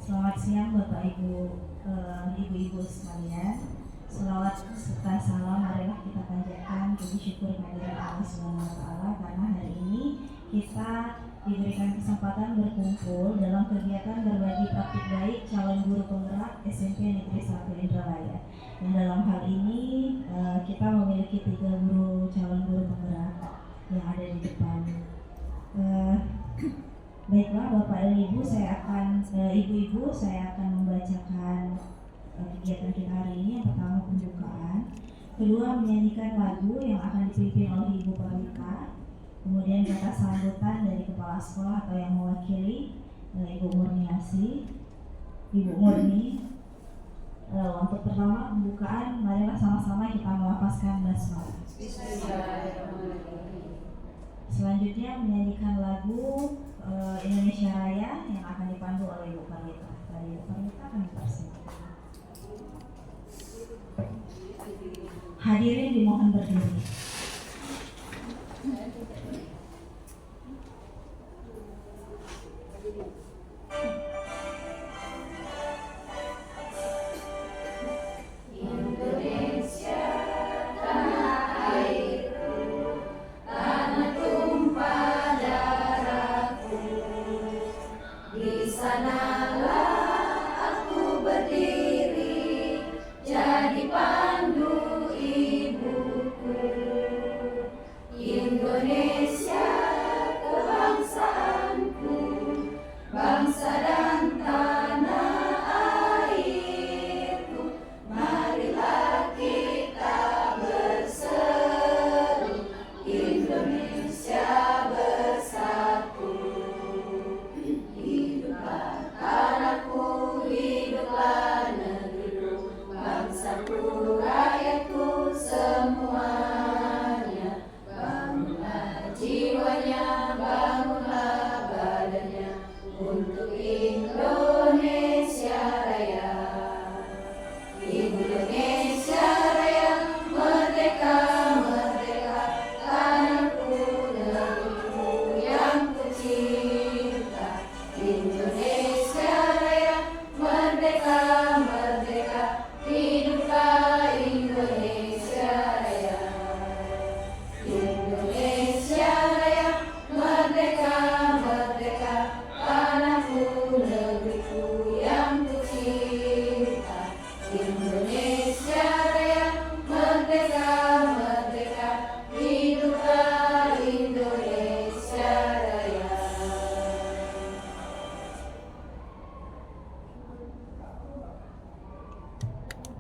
Selamat siang Bapak Ibu, Ibu-Ibu sekalian. Selawat serta salam marilah kita panjatkan puji syukur kehadirat Allah Subhanahu wa Ta'ala, karena hari ini kita diberikan kesempatan berkumpul dalam kegiatan berbagi praktik baik calon guru penggerak SMP Negeri 1 Indralaya. Dan dalam hal ini kita memiliki 3 calon guru penggerak yang ada di depan. Baiklah Bapak dan Ibu, Ibu-Ibu, saya akan membacakan kegiatan kita hari ini. Yang pertama pembukaan, kedua menyanyikan lagu yang akan dipimpin oleh Ibu Parwita, kemudian kata sambutan dari kepala sekolah atau yang mewakili Ibu Murniasi, Ibu Murni. Untuk pertama pembukaan, marilah sama-sama kita melafazkan basmalah. Selanjutnya menyanyikan lagu Indonesia Raya yang akan dipandu oleh Ibu Parwita. Ibu Parwita akan dipersilakan. Hadirin dimohon berdiri.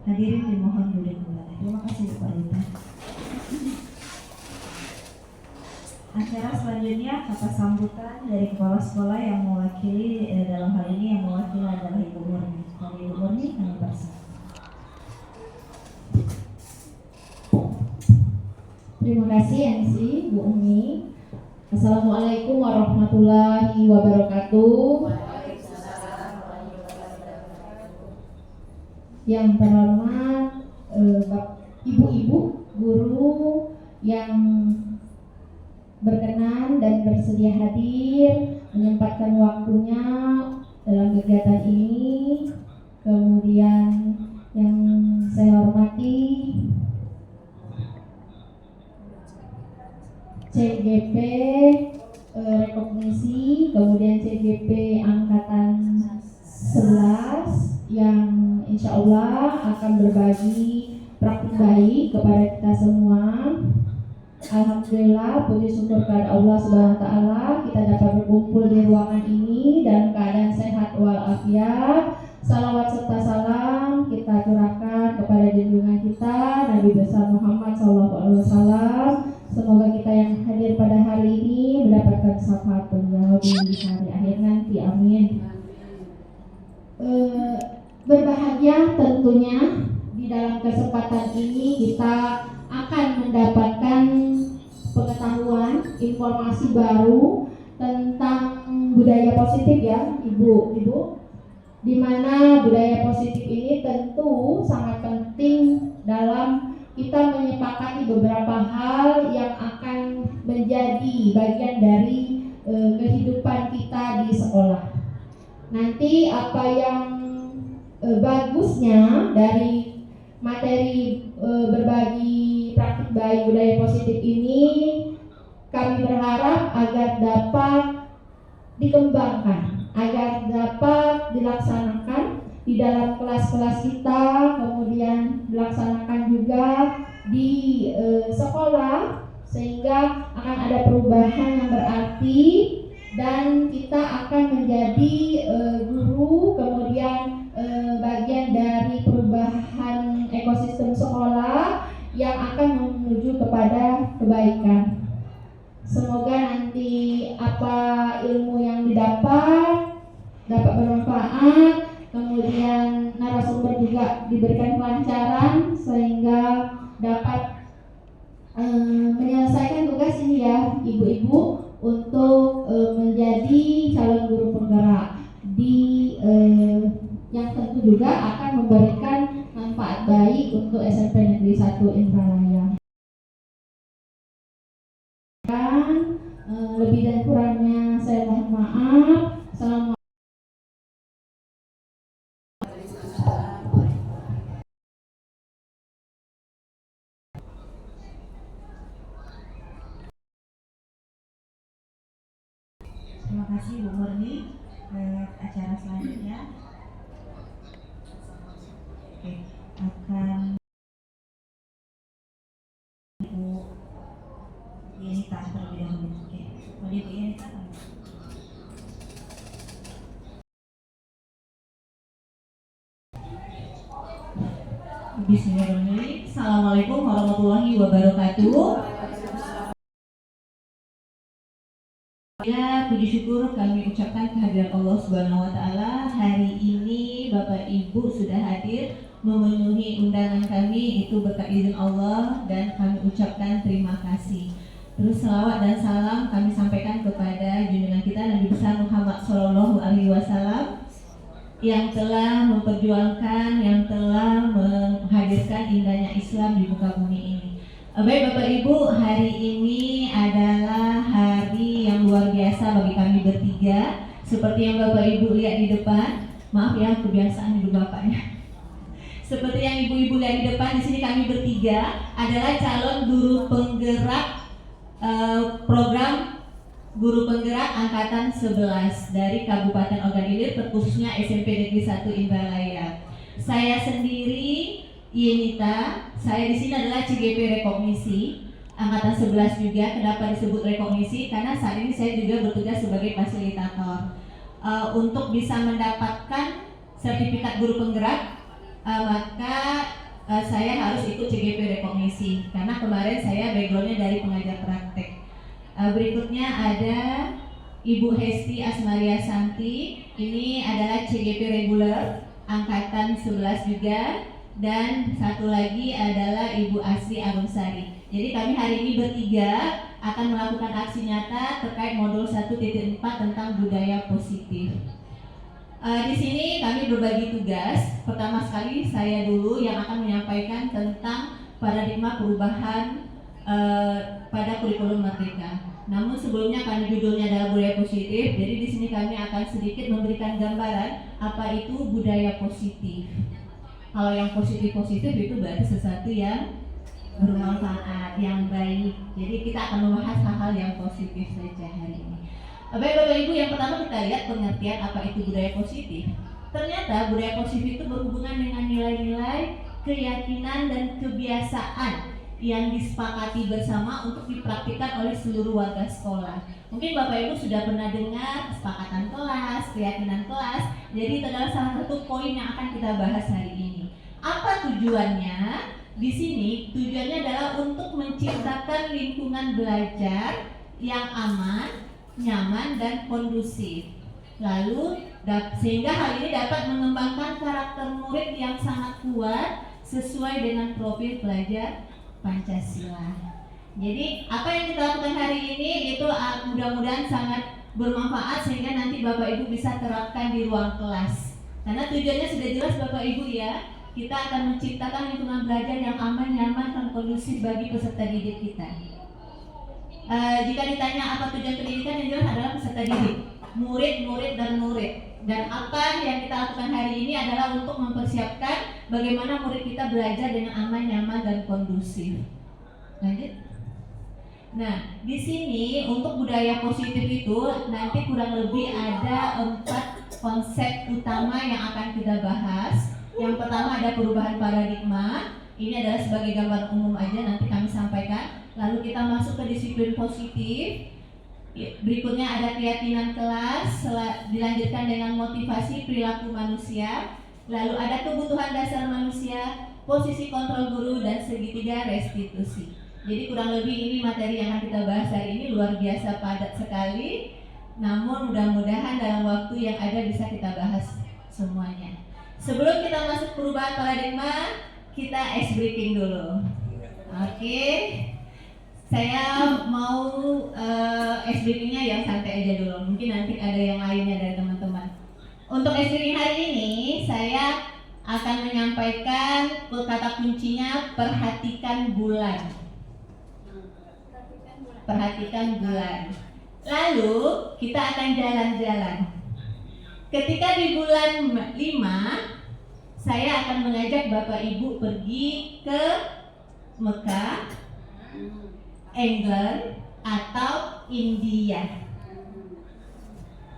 Hadirin dimohon duduk kembali. Terima kasih Bu Parwita. Acara selanjutnya kata sambutan dari kepala sekolah yang mewakili dalam hal ini yang mewakili adalah Ibu Murni. Dari Ibu Murni kami persilakan. Terima kasih MC Bu Umi. Assalamualaikum warahmatullahi wabarakatuh. Yang terhormat ibu-ibu guru yang berkenan dan bersedia hadir menyempatkan waktunya dalam kegiatan ini. Kemudian yang saya hormati CGP Rekognisi, kemudian CGP Angkatan 11 yang insya Allah akan berbagi praktik baik kepada kita semua. Alhamdulillah, puji syukur kepada Allah Subhanahu wa Ta'ala, kita dapat berkumpul di ruangan ini dalam keadaan sehat walafiat. Salawat serta salam kita curahkan kepada junjungan kita Nabi besar Muhammad SAW. Semoga kita yang hadir pada hari ini mendapatkan syafaat beliau di hari akhir nanti. Amin. Berbahagia tentunya di dalam kesempatan ini kita akan mendapatkan pengetahuan, informasi baru tentang budaya positif ya Ibu, di mana budaya positif ini tentu sangat penting dalam kita menyepakati beberapa hal yang akan menjadi bagian dari kehidupan kita di sekolah. Nanti apa yang bagusnya dari materi berbagi praktik baik budaya positif ini, kami berharap agar dapat dikembangkan, agar dapat dilaksanakan di dalam kelas-kelas kita, kemudian dilaksanakan juga di sekolah, sehingga akan ada perubahan yang berarti dan kita akan menjadi guru, kemudian bagian dari perubahan ekosistem sekolah yang akan menuju kepada kebaikan. Semoga nanti apa ilmu yang didapat dapat bermanfaat, kemudian narasumber juga diberikan kelancaran sehingga dapat menyelesaikan tugas ini ya ibu-ibu untuk menjadi calon guru penggerak di yang tentu juga akan memberikan manfaat baik untuk SMP Negeri 1 Indralaya. Lebih dan kurangnya saya mohon maaf. Assalamualaikum. Terima kasih Bu Murni. Acara selanjutnya akan Ibu Yenita terlebih dahulu. Boleh Bu Yenita? Bismillahirrahmanirrahim. Assalamualaikum warahmatullahi wabarakatuh. Ya, puji syukur kami ucapkan kehadiran Allah Subhanahu wa taala. Hari ini Bapak Ibu sudah hadir memenuhi undangan kami, itu berkat izin Allah dan kami ucapkan terima kasih. Terus selawat dan salam kami sampaikan kepada junjungan kita Nabi besar Muhammad Shallallahu Alaihi Wasallam yang telah memperjuangkan, yang telah menghadirkan indahnya Islam di muka bumi ini. Baik Bapak Ibu, hari ini adalah hari yang luar biasa bagi kami bertiga. Seperti yang Bapak Ibu lihat di depan, maaf ya kebiasaan hidup bapaknya. Seperti yang ibu-ibu lihat di depan, di sini kami bertiga adalah calon guru penggerak program guru penggerak angkatan 11 dari Kabupaten Ogan Ilir, terkhususnya SMP Negeri 1 Indralaya. Saya sendiri Yenita, saya di sini adalah CGP Rekognisi angkatan 11 juga. Kenapa disebut rekognisi? Karena saat ini saya juga bertugas sebagai fasilitator. Untuk bisa mendapatkan sertifikat guru penggerak, maka saya harus ikut CGP Rekognisi karena kemarin saya backgroundnya dari pengajar praktek. Berikutnya ada Ibu Hesti Asmaria Santi, ini adalah CGP reguler angkatan 11 juga. Dan satu lagi adalah Ibu Asri Arumsari. Jadi kami hari ini bertiga akan melakukan aksi nyata terkait modul 1.4 tentang budaya positif. Di sini kami berbagi tugas. Pertama sekali saya dulu yang akan menyampaikan tentang paradigma perubahan pada kurikulum Merdeka. Namun sebelumnya karena judulnya adalah budaya positif, jadi di sini kami akan sedikit memberikan gambaran apa itu budaya positif. Kalau yang positif-positif itu berarti sesuatu yang bermanfaat, yang baik. Jadi kita akan membahas hal-hal yang positif saja hari ini. Baik Bapak Ibu, yang pertama kita lihat pengertian apa itu budaya positif. Ternyata budaya positif itu berhubungan dengan nilai-nilai, keyakinan dan kebiasaan yang disepakati bersama untuk dipraktikkan oleh seluruh warga sekolah. Mungkin Bapak Ibu sudah pernah dengar kesepakatan kelas, keyakinan kelas. Jadi itu adalah salah satu poin yang akan kita bahas hari ini. Apa tujuannya? Di sini tujuannya adalah untuk menciptakan lingkungan belajar yang aman, nyaman dan kondusif. Lalu sehingga hal ini dapat mengembangkan karakter murid yang sangat kuat sesuai dengan profil pelajar Pancasila. Jadi apa yang kita lakukan hari ini itu mudah-mudahan sangat bermanfaat sehingga nanti Bapak Ibu bisa terapkan di ruang kelas. Karena tujuannya sudah jelas Bapak Ibu ya. Kita akan menciptakan lingkungan belajar yang aman, nyaman, dan kondusif bagi peserta didik kita. Jika ditanya apa tujuan pendidikan, yang jelas adalah peserta didik. murid-murid dan murid. Dan apa yang kita lakukan hari ini adalah untuk mempersiapkan bagaimana murid kita belajar dengan aman, nyaman, dan kondusif. Lanjut. Nah, di sini untuk budaya positif itu nanti kurang lebih ada 4 konsep utama yang akan kita bahas. Yang pertama ada perubahan paradigma. Ini adalah sebagai gambaran umum aja, nanti kami sampaikan. Lalu kita masuk ke disiplin positif. Berikutnya ada keyakinan kelas, dilanjutkan dengan motivasi perilaku manusia. Lalu ada kebutuhan dasar manusia, posisi kontrol guru, dan segitiga restitusi. Jadi kurang lebih ini materi yang akan kita bahas hari ini, luar biasa padat sekali. Namun mudah-mudahan dalam waktu yang ada bisa kita bahas semuanya. Sebelum kita masuk perubahan paradigma, kita ice breaking dulu. Oke. Saya mau ice breaking-nya yang santai aja dulu. Mungkin nanti ada yang lainnya dari teman-teman. Untuk ice breaking hari ini, saya akan menyampaikan kata kuncinya perhatikan bulan. Perhatikan bulan. Lalu kita akan jalan-jalan. Ketika di bulan 5, saya akan mengajak Bapak Ibu pergi ke Mekah, England, atau India.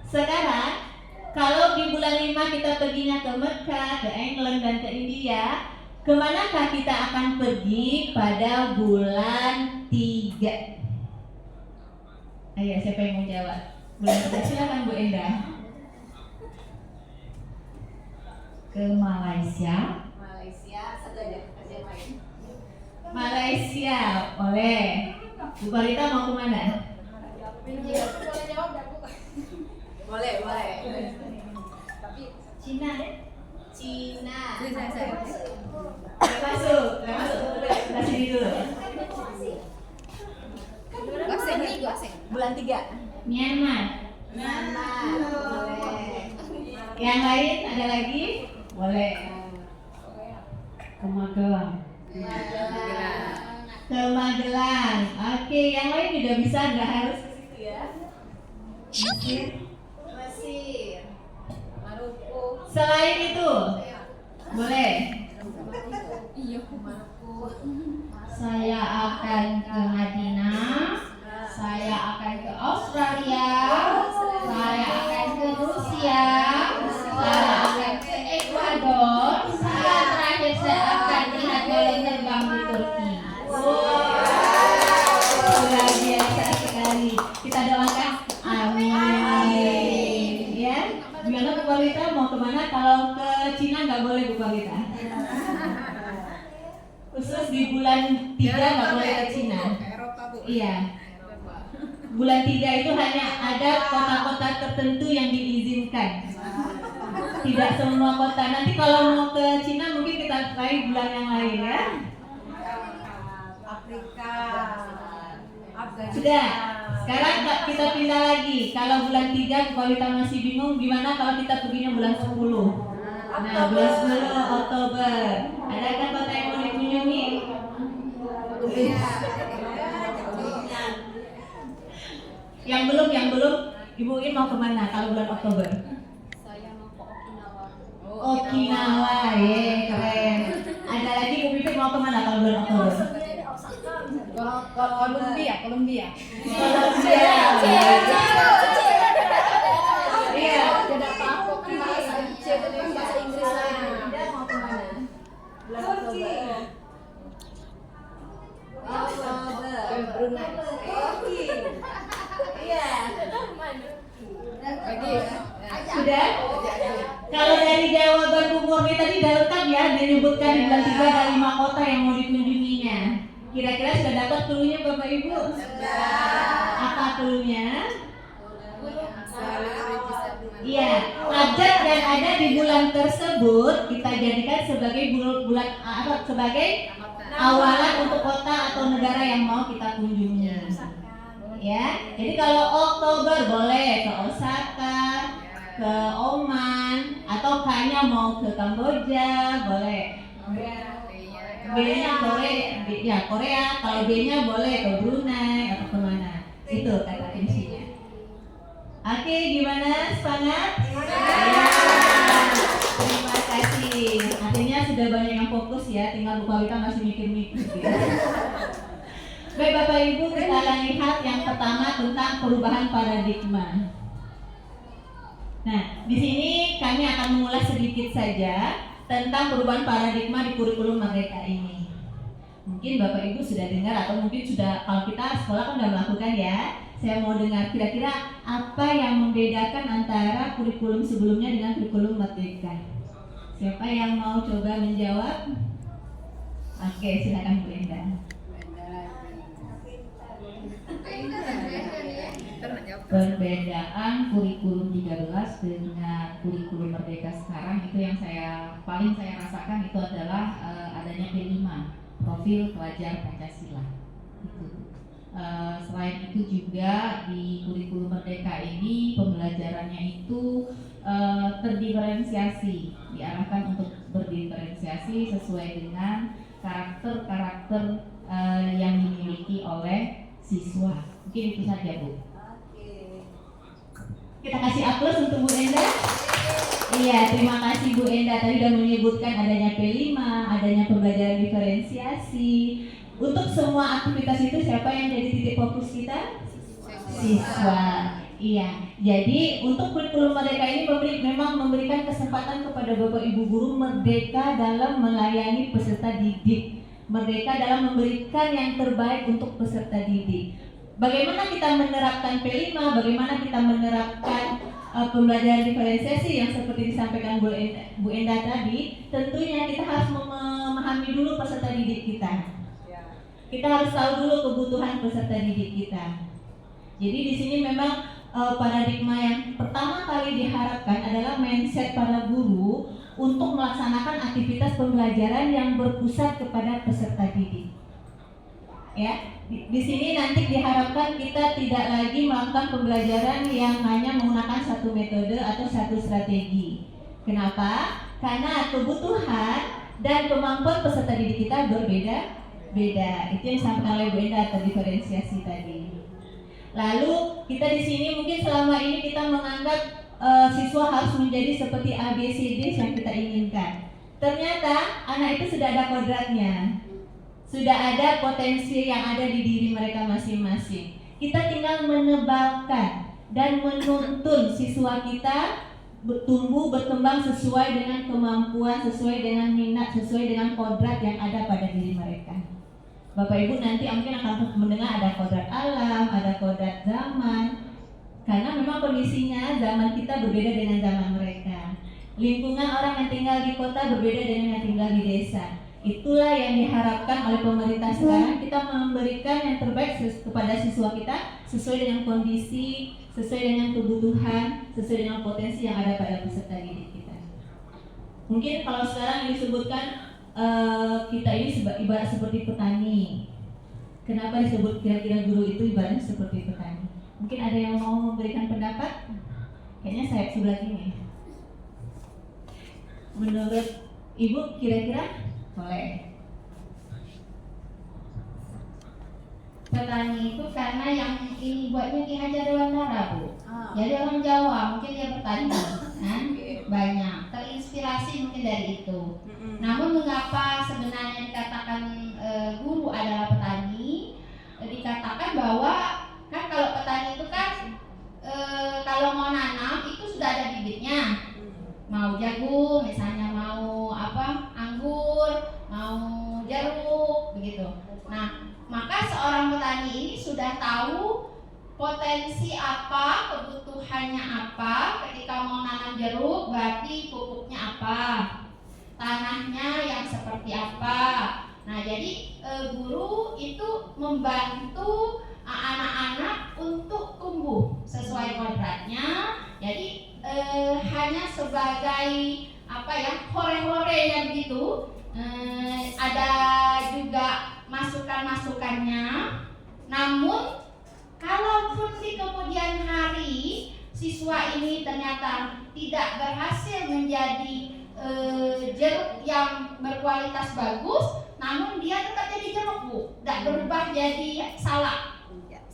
Sekarang, kalau di bulan 5 kita perginya ke Mekah, ke England, dan ke India, kemanakah kita akan pergi pada bulan 3? Ayo, siapa yang mau jawab? Bulan 3, silakan Bu Endah. Ke Malaysia. Malaysia, boleh. Bu Parita mau kemana? Boleh. Tapi Cina deh. Cina. saya. Masuk. Kita sini dulu. Gasing. Bulan 3. Myanmar. Boleh. Yang lain ada lagi? Boleh. Ke Magelang. Ke Magelang. Oke, yang lain juga bisa, nggak harus ke situ ya. Mesir. Maroko. Selain itu, boleh. Saya akan ke Madinah. Saya akan ke Australia. Saya akan ke Rusia. Saya akan ke Ekuador. Dan terakhir saya akan lihat boleh terbang di Turki. Luar biasa sekali. Kita doakan amin. Ya, gimana Bu Parita mau kemana? Kalau ke Cina nggak boleh Bu Parita. Khusus di bulan 3 nggak boleh ke Cina. Eropa, Bu. Iya. Bulan 3 itu hanya ada kota-kota tertentu yang diizinkan. Tidak semua kota. Nanti kalau mau ke Cina mungkin kita try bulan yang lain ya. Afrika. Sudah. Sekarang kita pindah lagi. Kalau bulan 3 kalau kita masih bingung gimana kalau kita perginya bulan 10. Nah, bulan 10 Oktober. Adakah kota yang mau dikunjungi? Yang belum, Ibu In mau kemana kalau bulan Oktober? Saya mau ke Okinawa. Okinawa, keren. Ada lagi Bu Pipit mau kemana kalau bulan Oktober? Columbia. Iya. Tidak apa-apa kan bahasa Inggrisnya. Anda mau kemana? Bulan Oktober. Ke Brunei. Iya. Lagi. Sudah? Kalau dari jawaban Bu Murni tadi udah lengkap ya, disebutkan di bulan 3 ada 5 kota yang mau dikunjunginya. Kira-kira sudah dapat clue-nya Bapak Ibu? Apa clue-nya? Iya, ada dan ada di bulan tersebut kita jadikan sebagai bulan sebagai awalan untuk kota atau negara yang mau kita kunjungi. Ya, jadi kalau Oktober boleh ke Osaka, ke Oman, atau K-nya mau ke Kamboja, boleh. B-nya Korea, kalau B-nya boleh ke Brunei atau kemana. Itu kata kuncinya. Oke, gimana? Semangat? Ya, terima kasih. Artinya sudah banyak yang fokus ya, tinggal Bu Pawita masih mikir-mikir. Ya. Baik Bapak Ibu, kita akan lihat yang pertama tentang perubahan paradigma. Nah, di sini kami akan mengulas sedikit saja tentang perubahan paradigma di kurikulum Merdeka ini. Mungkin Bapak Ibu sudah dengar atau mungkin sudah, kalau kita sekolah kan sudah melakukan ya. Saya mau dengar kira-kira apa yang membedakan antara kurikulum sebelumnya dengan kurikulum Merdeka. Siapa yang mau coba menjawab? Oke, silakan Bu Enda. Perbedaan kurikulum 13 dengan kurikulum Merdeka sekarang itu yang paling saya rasakan itu adalah adanya P5, profil pelajar Pancasila. Selain itu juga di kurikulum Merdeka ini pembelajarannya itu terdiferensiasi, diarahkan untuk berdiferensiasi sesuai dengan karakter-karakter yang dimiliki oleh siswa. Mungkin itu saja Bu. Kita kasih aplaus untuk Bu Enda. Iya, terima kasih Bu Enda. Tadi sudah menyebutkan adanya P5, adanya pembelajaran diferensiasi. Untuk semua aktivitas itu siapa yang jadi titik fokus kita? Siswa. Iya. Jadi untuk kurikulum Merdeka ini memang memberikan kesempatan kepada Bapak Ibu guru merdeka dalam melayani peserta didik. Merdeka dalam memberikan yang terbaik untuk peserta didik. Bagaimana kita menerapkan P5, bagaimana kita menerapkan pembelajaran diferensiasi yang seperti disampaikan Bu Enda tadi, tentunya kita harus memahami dulu peserta didik kita. Kita harus tahu dulu kebutuhan peserta didik kita. Jadi di sini memang paradigma yang pertama kali diharapkan adalah mindset para guru untuk melaksanakan aktivitas pembelajaran yang berpusat kepada peserta didik. Ya, di sini nanti diharapkan kita tidak lagi melakukan pembelajaran yang hanya menggunakan satu metode atau satu strategi. Kenapa? Karena kebutuhan dan kemampuan peserta didik kita berbeda-beda. Itu yang disampaikan oleh Bu Enda atau diferensiasi tadi. Lalu kita di sini mungkin selama ini kita menganggap siswa harus menjadi seperti ABCD yang kita inginkan. Ternyata anak itu sudah ada kodratnya. Sudah ada potensi yang ada di diri mereka masing-masing. Kita tinggal menebalkan dan menuntun siswa kita bertumbuh, berkembang sesuai dengan kemampuan, sesuai dengan minat, sesuai dengan kodrat yang ada pada diri mereka. Bapak Ibu nanti mungkin akan mendengar ada kodrat alam, ada kodrat zaman. Karena memang kondisinya zaman kita berbeda dengan zaman mereka. Lingkungan orang yang tinggal di kota berbeda dengan yang tinggal di desa. Itulah yang diharapkan oleh pemerintah sekarang, kita memberikan yang terbaik kepada siswa kita sesuai dengan kondisi, sesuai dengan kebutuhan, sesuai dengan potensi yang ada pada peserta didik kita. Mungkin kalau sekarang disebutkan kita ini ibarat seperti petani. Kenapa disebut kira-kira guru itu ibaratnya seperti petani? Mungkin ada yang mau memberikan pendapat? Kayaknya saya sebelah sini. Menurut Ibu kira-kira? Boleh. Petani itu karena yang ini buatnya Ki Hajar Dewantara Bu. Jadi orang Jawa mungkin dia petani kan banyak terinspirasi mungkin dari itu. Namun mengapa sebenarnya dikatakan guru adalah petani? Dikatakan bahwa kan kalau petani itu kan kalau mau nanam itu sudah ada bibitnya. Mau jagung, misalnya mau anggur, mau jeruk, begitu. Nah, maka seorang petani ini sudah tahu potensi apa, kebutuhannya apa. Ketika mau nanam jeruk, berarti pupuknya apa, tanahnya yang seperti apa. Nah, jadi guru itu membantu anak-anak untuk tumbuh sesuai kodratnya. Jadi hanya sebagai hore-horenya begitu. Ada juga masukan-masukannya. Namun kalaupun di kemudian hari siswa ini ternyata tidak berhasil menjadi jeruk yang berkualitas bagus, namun dia tetap jadi jeruk Bu, tidak berubah jadi salak.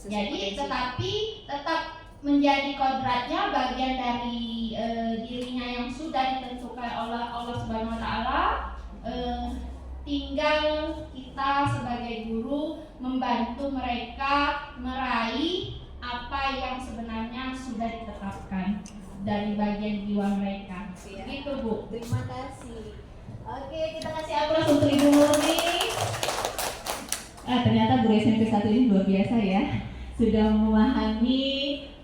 Jadi tetapi tetap menjadi kodratnya, bagian dari dirinya yang sudah ditentukan oleh Allah Subhanahu wa taala. Tinggal kita sebagai guru membantu mereka meraih apa yang sebenarnya sudah ditetapkan dari bagian jiwa mereka. Gitu, Bu. Terima kasih. Oke, kita kasih aplaus untuk Ibu Murni. Ternyata guru SMP 1 ini luar biasa ya. Sudah memahami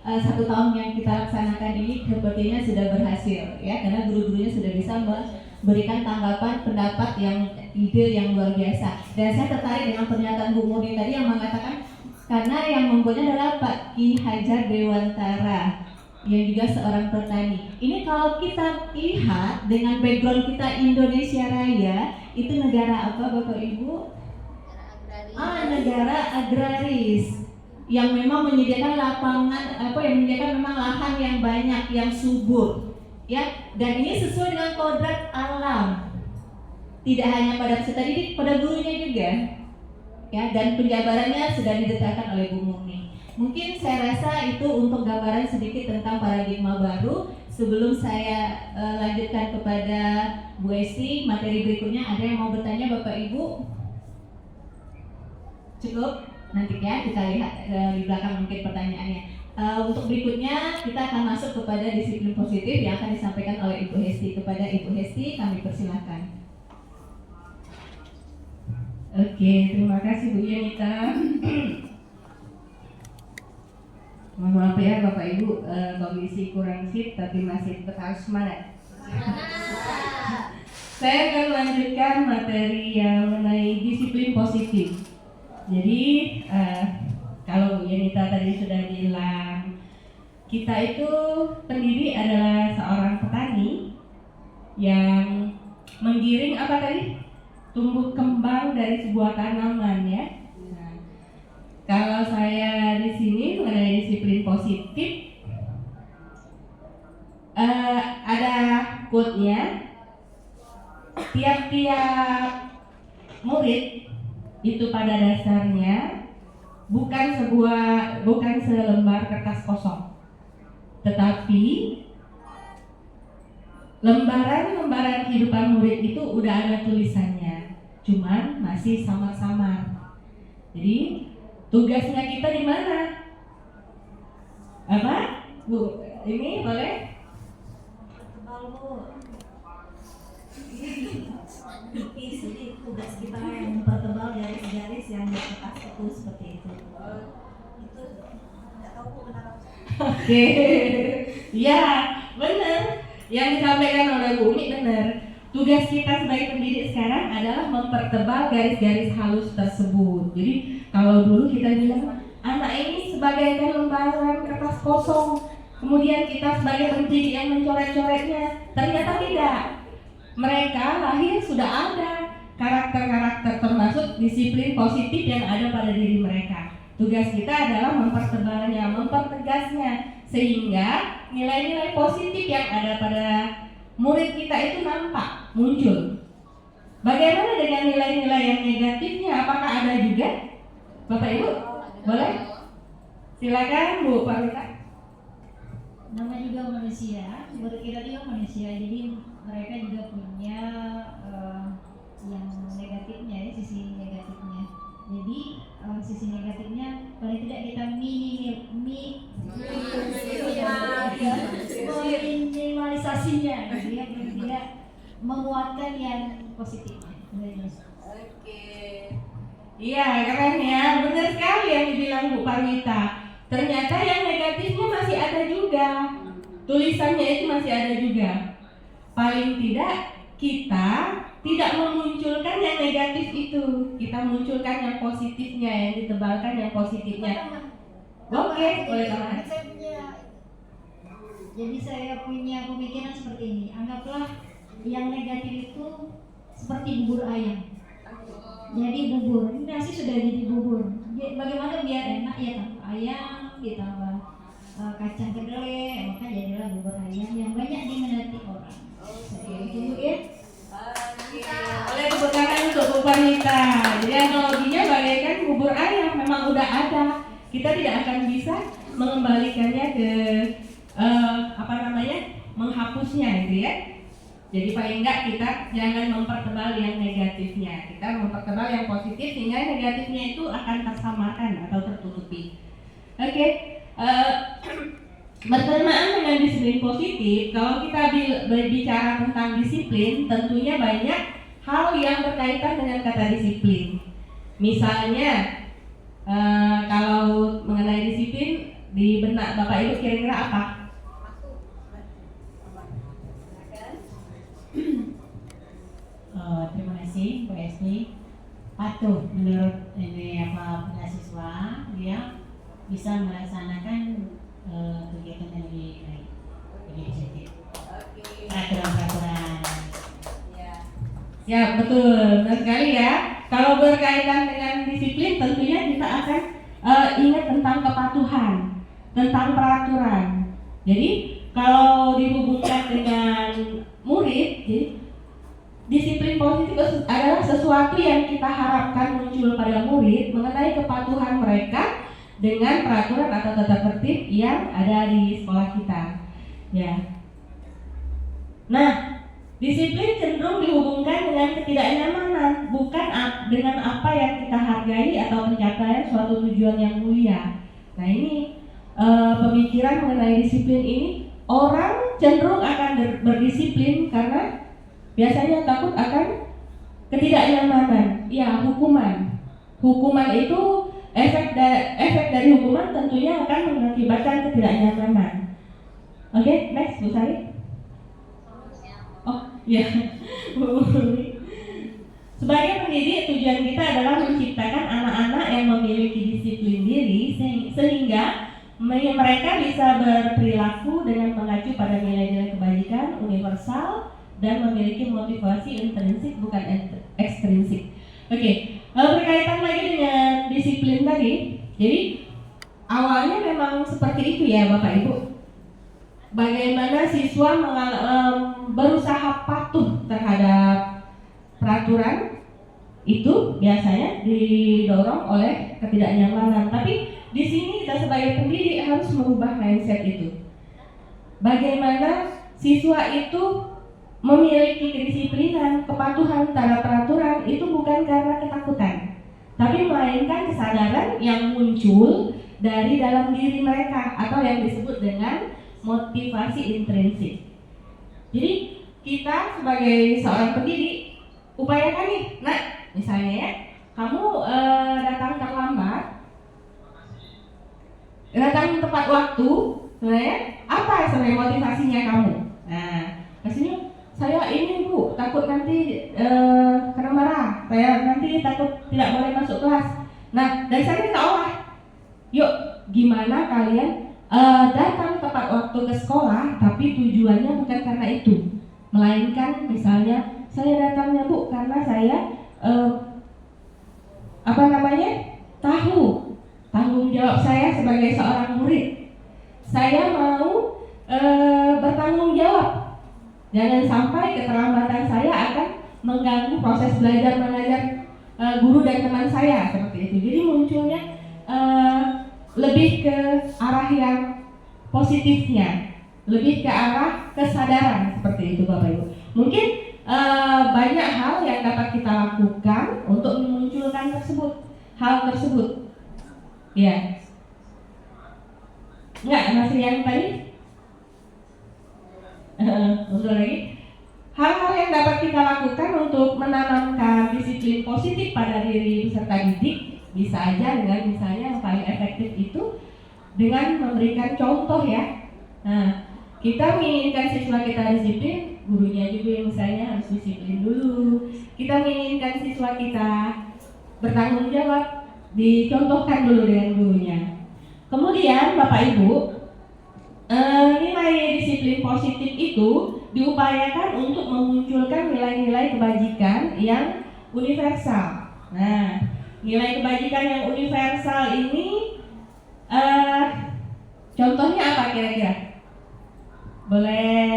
1 tahun yang kita laksanakan ini sepertinya sudah berhasil ya, karena guru-gurunya sudah bisa memberikan tanggapan, pendapat yang ide yang luar biasa. Dan saya tertarik dengan pernyataan Bu Murni tadi yang mengatakan karena yang membuatnya adalah Pak Ki Hajar Dewantara yang juga seorang petani. Ini kalau kita lihat dengan background kita Indonesia Raya, itu negara apa Bapak Ibu? Negara agraris yang memang menyediakan lapangan yang menyediakan memang lahan yang banyak, yang subur. Ya, dan ini sesuai dengan kodrat alam. Tidak hanya pada peserta didik, pada gurunya juga. Ya, dan penjabarannya sudah didetailkan oleh Bu Murni. Mungkin saya rasa itu untuk gambaran sedikit tentang paradigma baru. Sebelum saya lanjutkan kepada Bu Esti, materi berikutnya ada yang mau bertanya Bapak Ibu? Cukup? Nanti ya kita lihat di belakang mungkin pertanyaannya. Untuk berikutnya kita akan masuk kepada disiplin positif yang akan disampaikan oleh Ibu Hesti. Kepada Ibu Hesti kami persilakan. Oke, terima kasih Bu Yunita. Mohon maaf ya Bapak Ibu, kondisi kurang fit tapi masih tetap semangat. Saya akan melanjutkan materi yang mengenai disiplin positif. Jadi kalau Bu Yunita tadi sudah bilang, kita itu pendiri adalah seorang petani yang menggiring apa tadi? Tumbuh kembang dari sebuah tanaman ya. Nah, kalau saya di sini mengenai disiplin positif, ada quote-nya. Tiap-tiap murid itu pada dasarnya bukan selembar kertas kosong, tetapi lembaran-lembaran kehidupan murid itu udah ada tulisannya, cuman masih samar-samar. Jadi tugasnya kita di mana? Apa? Bu, ini boleh? Tebal Bu. Tipis, jadi tugas kita yang mempertebal garis-garis yang di kertas itu seperti itu. Itu nggak tahu Bu benar apa. Oke, ya benar. Yang disampaikan oleh Bu Umi benar. Tugas kita sebagai pendidik sekarang adalah mempertebal garis-garis halus tersebut. Jadi kalau dulu kita bilang anak ini sebagai lembaran kertas kosong, kemudian kita sebagai pendidik yang mencoret-coretnya, ternyata tidak. Mereka lahir sudah ada karakter-karakter termasuk disiplin positif yang ada pada diri mereka. Tugas kita adalah mempertebalnya, mempertegasnya, sehingga nilai-nilai positif yang ada pada murid kita itu nampak, muncul. Bagaimana dengan nilai-nilai yang negatifnya? Apakah ada juga? Bapak Ibu, boleh? Silakan Bu Parita. Nama juga manusia, berkira juga manusia, jadi mereka juga punya yang negatifnya ya, sisi negatifnya. Jadi sisi negatifnya paling tidak kita minimalisasinya, gitu ya, paling tidak menguatkan yang positifnya. Oke. Iya, keren ya. Benar sekali yang dibilang Bu Parwita. Ternyata yang negatifnya masih ada juga. Tulisannya itu masih ada juga. Paling tidak kita tidak memunculkan yang negatif itu. Kita munculkan yang positifnya, yang ditebalkan yang positifnya. Oke, boleh tambahan. Jadi saya punya pemikiran seperti ini. Anggaplah yang negatif itu seperti bubur ayam. Jadi bubur, ini nasi sudah jadi bubur. Bagaimana biar enak ya, tambah ayam, ditambah kacang kedelai, maka jadilah bubur ayam yang banyak diminati orang. Tunggu ya. Oleh tepuk tangan untuk Bu Parwita. Jadi analoginya bagaikan bubur ayam memang udah ada. Kita tidak akan bisa mengembalikannya ke menghapusnya gitu ya. Jadi paling enggak kita jangan mempertebal yang negatifnya, kita mempertebal yang positif sehingga negatifnya itu akan tersamakan atau tertutupi. Oke, berkenaan dengan disiplin positif, kalau kita berbicara tentang disiplin, tentunya banyak hal yang berkaitan dengan kata disiplin. Misalnya, kalau mengenai disiplin di benak Bapak Ibu kira-kira apa? Terima kasih Pak Esti. Patuh menurut ini mahasiswa, dia bisa melaksanakan kegiatan yang lebih baik, lebih positif. Peraturan-peraturan. Ya betul, benar sekali ya. Kalau berkaitan dengan disiplin, tentunya kita akan ingat tentang kepatuhan, tentang peraturan. Jadi kalau dihubungkan dengan murid, jadi disiplin positif adalah sesuatu yang kita harapkan muncul pada murid mengenai kepatuhan mereka dengan peraturan atau tata tertib yang ada di sekolah kita. Ya. Nah, disiplin cenderung dihubungkan dengan ketidaknyamanan, bukan dengan apa yang kita hargai atau pencapaian suatu tujuan yang mulia. Nah ini pemikiran mengenai disiplin ini, orang cenderung akan berdisiplin karena biasanya takut akan ketidaknyamanan. Ya, hukuman. Hukuman itu efek dari hukuman tentunya akan mengakibatkan ketidaknyamanan. Oke, next Bu Sari. Oh, ya. Sebagai pendidik, tujuan kita adalah menciptakan anak-anak yang memiliki disiplin diri sehingga mereka bisa berperilaku dengan mengacu pada nilai-nilai kebajikan universal dan memiliki motivasi intrinsik bukan ekstrinsik. Oke, berkaitan lagi dengan disiplin tadi. Jadi awalnya memang seperti itu ya Bapak Ibu. Bagaimana siswa berusaha patuh terhadap peraturan itu biasanya didorong oleh ketidaknyamanan. Tapi di sini kita sebagai pendidik harus merubah mindset itu. Bagaimana siswa itu memiliki kedisiplinan, kepatuhan terhadap peraturan itu bukan karena ketakutan, tapi melainkan kesadaran yang muncul dari dalam diri mereka atau yang disebut dengan motivasi intrinsik. Jadi kita sebagai seorang pendidik upayakan nih, nah misalnya ya, kamu datang terlambat, datang tepat waktu, sebenarnya apa sebenarnya motivasinya kamu? Nah, pastinya saya ini Bu, takut nanti kena marah, saya nanti takut tidak boleh masuk kelas. Nah, dari sana kita olah, yuk gimana kalian datang tepat waktu ke sekolah, tapi tujuannya bukan karena itu, melainkan misalnya saya datangnya Bu karena saya tahu tanggung jawab saya sebagai seorang murid. Saya mau bertanggung jawab. Jangan sampai keterlambatan saya akan mengganggu proses belajar mengajar guru dan teman saya seperti itu. Jadi munculnya lebih ke arah yang positifnya, lebih ke arah kesadaran seperti itu Bapak Ibu. Mungkin banyak hal yang dapat kita lakukan untuk memunculkan hal tersebut. Ya. Enggak, masih yang tadi? Usul lagi. Hal-hal yang dapat kita lakukan untuk menanamkan disiplin positif pada diri peserta didik bisa aja dengan misalnya yang paling efektif itu dengan memberikan contoh ya. Nah, kita menginginkan siswa kita disiplin, gurunya juga misalnya harus disiplin dulu. Kita menginginkan siswa kita bertanggung jawab, dicontohkan dulu dengan gurunya. Kemudian Bapak Ibu, nilai disiplin positif itu diupayakan untuk memunculkan nilai-nilai kebajikan yang universal. Nah, nilai kebajikan yang universal ini contohnya apa kira-kira? Boleh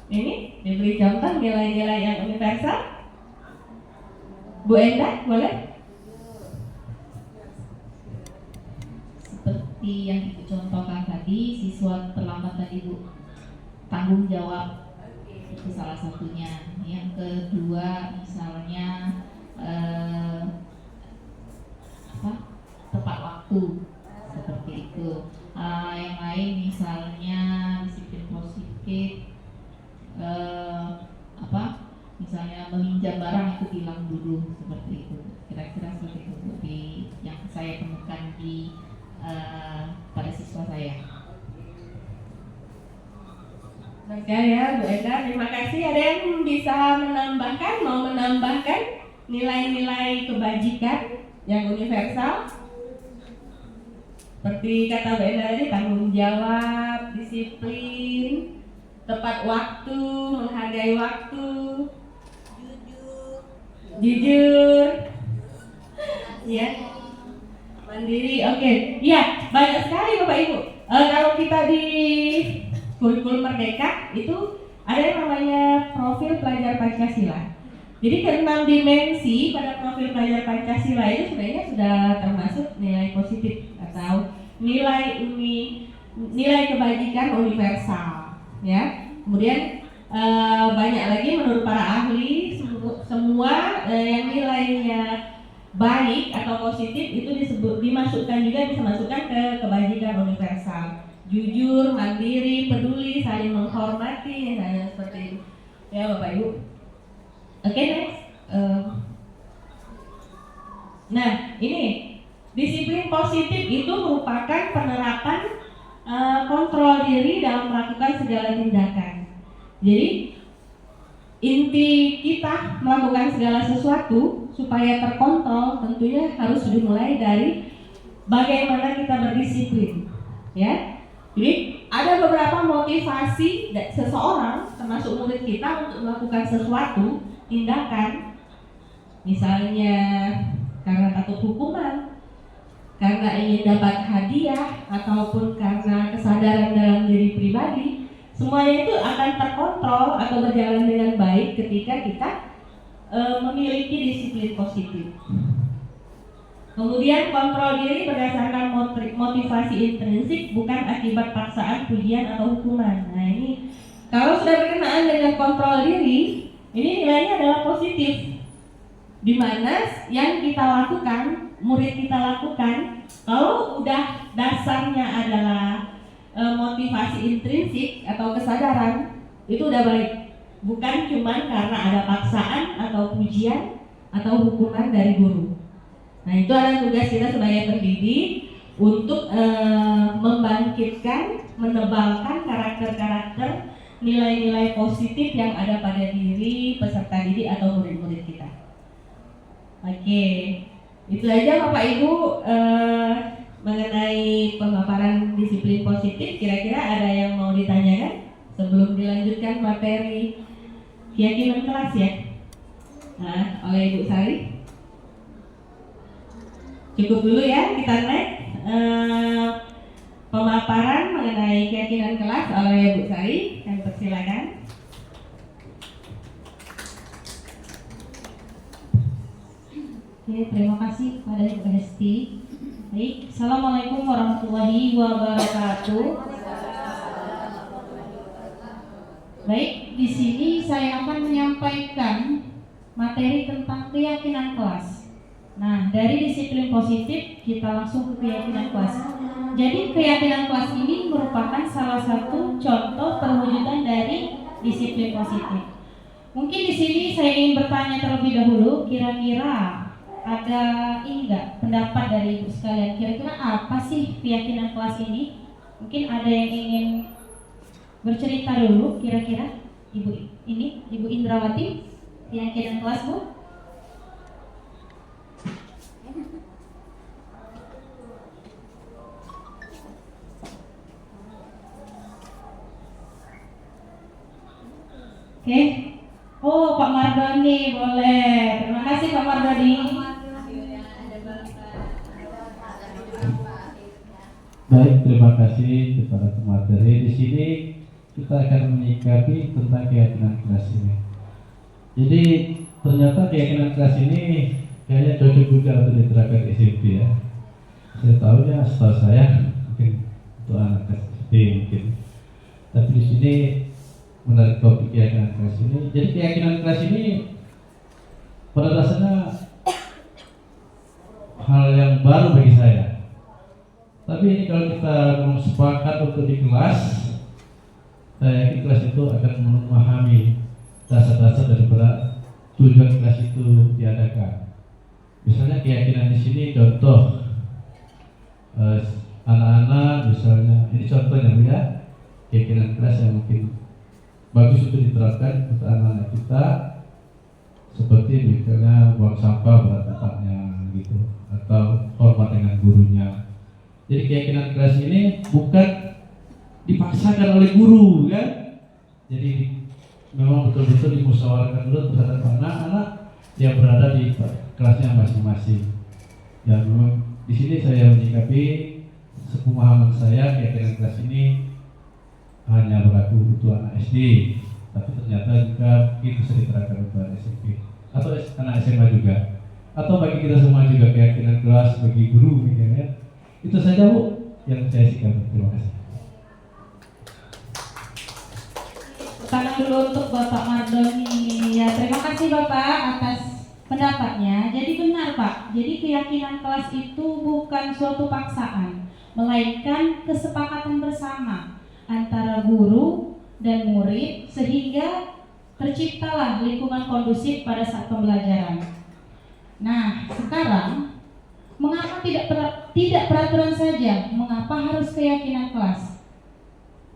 ini diberi contoh nilai-nilai yang universal? Bu Enda, boleh? seperti yang Ibu contohkan tadi, siswa terlambat tadi Bu, tanggung jawab itu salah satunya. Yang kedua misalnya tepat waktu seperti itu. Yang lain misalnya disiplin positif, misalnya meminjam barang itu bilang dulu, seperti itu. Kira-kira seperti itu yang saya temukan di pada siswa saya. Baik ya Bu Enda, terima kasih. Ada yang bisa mau menambahkan nilai-nilai kebajikan yang universal? Seperti kata Bu Enda tadi, tanggung jawab, disiplin, tepat waktu, menghargai waktu, jujur, ya, mandiri. Oke, ya, banyak sekali Bapak Ibu. Kalau kita di kurikulum Merdeka itu ada yang namanya profil pelajar Pancasila. Jadi ke-6 dimensi pada profil pelajar Pancasila itu sebenarnya sudah termasuk nilai positif atau nilai kebajikan universal, ya. Kemudian banyak lagi menurut para ahli semua yang nilainya baik atau positif itu dimasukkan juga, bisa masukkan ke kebajikan universal. Jujur, mandiri, peduli, saling menghormati, dan seperti itu. Ya Bapak Ibu. Oke, next. Nah, ini disiplin positif itu merupakan penerapan kontrol diri dalam melakukan segala tindakan. Jadi inti kita melakukan segala sesuatu supaya terkontrol tentunya harus dimulai dari bagaimana kita berdisiplin, ya. Jadi ada beberapa motivasi seseorang, termasuk murid kita, untuk melakukan sesuatu tindakan, misalnya karena takut hukuman, karena ingin dapat hadiah, ataupun karena kesadaran dalam diri pribadi. Semuanya itu akan terkontrol atau berjalan dengan baik ketika kita memiliki disiplin positif. Kemudian kontrol diri berdasarkan motivasi intrinsik, bukan akibat paksaan, pujian, atau hukuman. Nah ini kalau sudah berkenaan dengan kontrol diri, ini nilainya adalah positif, dimana yang kita lakukan, murid kita lakukan, kalau udah dasarnya adalah motivasi intrinsik atau kesadaran, itu udah baik, bukan cuma karena ada paksaan atau pujian atau hukuman dari guru. Nah itu adalah tugas kita sebagai pendidik untuk membangkitkan, menebalkan karakter-karakter, nilai-nilai positif yang ada pada diri peserta didik atau murid-murid kita. Oke, itu aja Bapak Ibu mengenai pemaparan disiplin positif. Kira-kira ada yang mau ditanyakan sebelum dilanjutkan materi keyakinan kelas ya? Nah, oleh Ibu Sari. Cukup dulu ya, kita next pemaparan mengenai keyakinan kelas oleh Bu Sari. Kami persilakan. Oke, terima kasih kepada Ibu Hesti. Baik, Assalamualaikum warahmatullahi wabarakatuh. Baik, di sini saya akan menyampaikan materi tentang keyakinan kelas. Nah, dari disiplin positif kita langsung ke keyakinan kelas. Jadi keyakinan kelas ini merupakan salah satu contoh perwujudan dari disiplin positif. Mungkin di sini saya ingin bertanya terlebih dahulu, kira-kira ada enggak pendapat dari Ibu sekalian? Kira-kira apa sih keyakinan kelas ini? Mungkin ada yang ingin bercerita dulu, kira-kira Ibu Indrawati, keyakinan kelas Bu? Oke. Oh, Pak Mardhani boleh. Terima kasih Pak Mardhani. Baik, terima kasih kepada pemateri. Di sini kita akan menyikapi tentang keyakinan kelas ini. Jadi ternyata keyakinan kelas ini kayaknya cocok juga untuk diterapkan di SMP ya. Saya tahu ya, setahu saya mungkin untuk anak SD mungkin. Tapi di sini menarik topik keyakinan kelas ini. Jadi keyakinan kelas ini pada dasarnya hal yang baru bagi saya. Tapi ini kalau kita mau sepakat untuk di kelas, saya yakin kelas itu akan memahami dasar-dasar daripada tujuan kelas itu diadakan. Misalnya keyakinan di sini contoh anak-anak misalnya, ini contohnya ya, keyakinan kelas yang mungkin bagus untuk diterapkan untuk anak-anak kita, seperti misalnya buang sampah pada tempatnya gitu, atau hormat dengan gurunya. Jadi keyakinan kelas ini bukan dipaksakan oleh guru kan. Jadi memang betul-betul dimusyawarahkan dulu terhadap anak-anak yang berada di kelasnya masing-masing. Ya memang di sini saya menyikapi sepemahaman saya keyakinan kelas ini hanya berlaku untuk anak SD, tapi ternyata juga itu bisa diterapkan untuk anak SMP atau anak SMA juga, atau bagi kita semua juga keyakinan kelas bagi guru ya. Itu saja Bu yang saya sikapi. Terima kasih. Tangan dulu untuk Bapak Mardoni. Ya, terima kasih Bapak atas pendapatnya. Jadi benar Pak, jadi keyakinan kelas itu bukan suatu paksaan, melainkan kesepakatan bersama antara guru dan murid sehingga terciptalah lingkungan kondusif pada saat pembelajaran. Nah, sekarang mengapa tidak peraturan saja? Mengapa harus keyakinan kelas?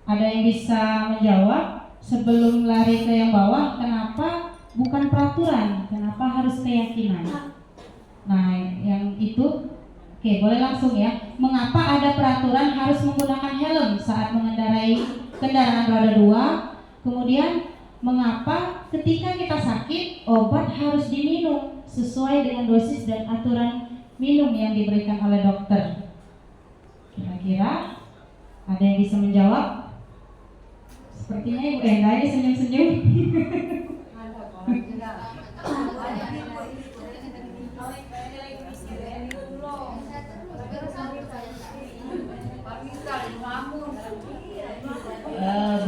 Ada yang bisa menjawab sebelum lari ke yang bawah? Kenapa bukan peraturan? Kenapa harus keyakinan? Nah, yang itu, oke, boleh langsung ya. Mengapa ada peraturan harus menggunakan helm saat mengendarai kendaraan roda 2? Kemudian, mengapa ketika kita sakit obat harus diminum sesuai dengan dosis dan aturan minum yang diberikan oleh dokter? Kira-kira ada yang bisa menjawab? Sepertinya Ibu Enda ini senyum-senyum.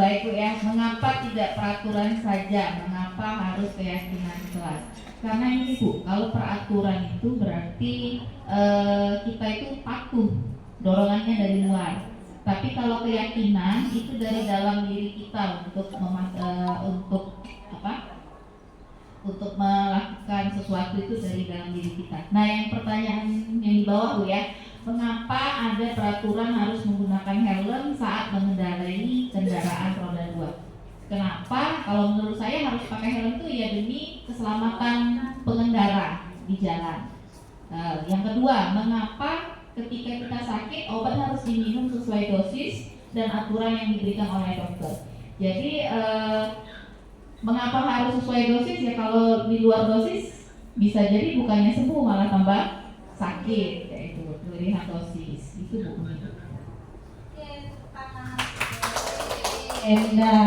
Baik Bu ya, mengapa tidak peraturan saja? Mengapa harus keyakinan kelas? Karena ini Bu, kalau peraturan itu berarti kita itu patuh, dorongannya dari luar. Tapi kalau keyakinan itu dari dalam diri kita untuk melakukan sesuatu itu dari dalam diri kita. Nah, yang pertanyaan yang di bawah Bu ya, mengapa ada peraturan harus menggunakan helm saat mengendarai kendaraan roda 2? Kenapa? Kalau menurut saya harus pakai helm itu ya demi keselamatan pengendara di jalan. Yang kedua, mengapa ketika kita sakit obat harus diminum sesuai dosis dan aturan yang diberikan oleh dokter? Jadi mengapa harus sesuai dosis? Ya kalau di luar dosis bisa jadi bukannya sembuh malah tambah sakit, yaitu kelebihan dosis. Itu Bu. Enda.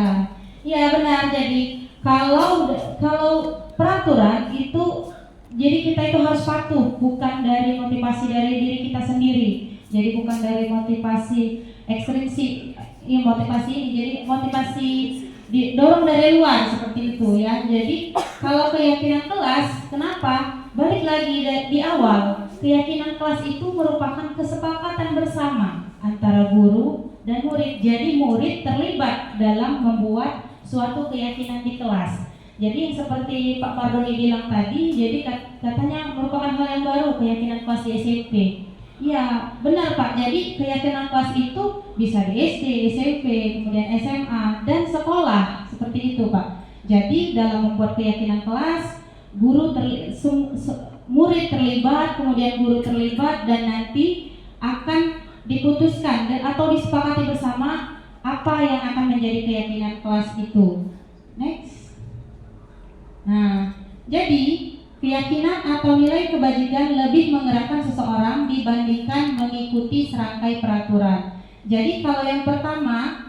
Ya benar, jadi kalau peraturan itu jadi kita itu harus patuh, bukan dari motivasi dari diri kita sendiri. Jadi bukan dari motivasi ekstrinsi, ya motivasi ini, jadi motivasi didorong dari luar seperti itu ya. Jadi kalau keyakinan kelas, kenapa? Balik lagi di awal, keyakinan kelas itu merupakan kesepakatan bersama antara guru dan murid. Jadi murid terlibat dalam membuat suatu keyakinan di kelas. Jadi seperti Pak Mardoni bilang tadi, jadi katanya merupakan hal yang baru keyakinan kelas di SMP. Ya benar Pak, jadi keyakinan kelas itu bisa di SD, SMP, kemudian SMA, dan sekolah, seperti itu Pak. Jadi dalam membuat keyakinan kelas, murid terlibat, kemudian guru terlibat, dan nanti akan diputuskan atau disepakati bersama apa yang akan menjadi keyakinan kelas itu. Next. Nah, jadi keyakinan atau nilai kebajikan lebih menggerakkan seseorang dibandingkan mengikuti serangkai peraturan. Jadi kalau yang pertama,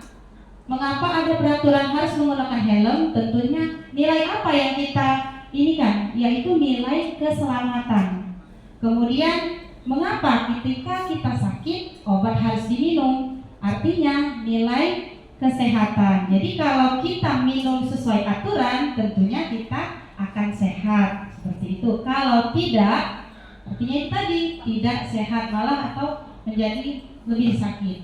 mengapa ada peraturan harus menggunakan helm? Tentunya nilai apa yang kita inikan, yaitu nilai keselamatan. Kemudian mengapa ketika kita sakit obat harus diminum. Artinya nilai kesehatan. Jadi kalau kita minum sesuai aturan, tentunya kita akan sehat. Seperti itu. Kalau tidak, artinya itu tadi tidak sehat, malah atau menjadi lebih sakit.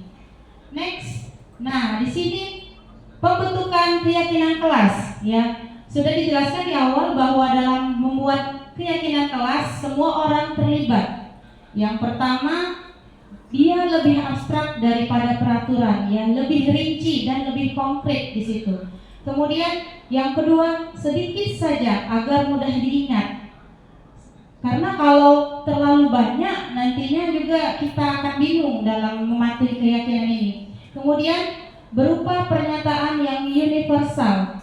Next. Nah, di sini pembentukan keyakinan kelas, ya. Sudah dijelaskan di awal bahwa dalam membuat keyakinan kelas semua orang terlibat. Yang pertama, dia lebih abstrak daripada peraturan, yang lebih rinci dan lebih konkret di situ. Kemudian yang kedua, sedikit saja agar mudah diingat. Karena kalau terlalu banyak, nantinya juga kita akan bingung dalam mematuhi keyakinan ini. Kemudian berupa pernyataan yang universal.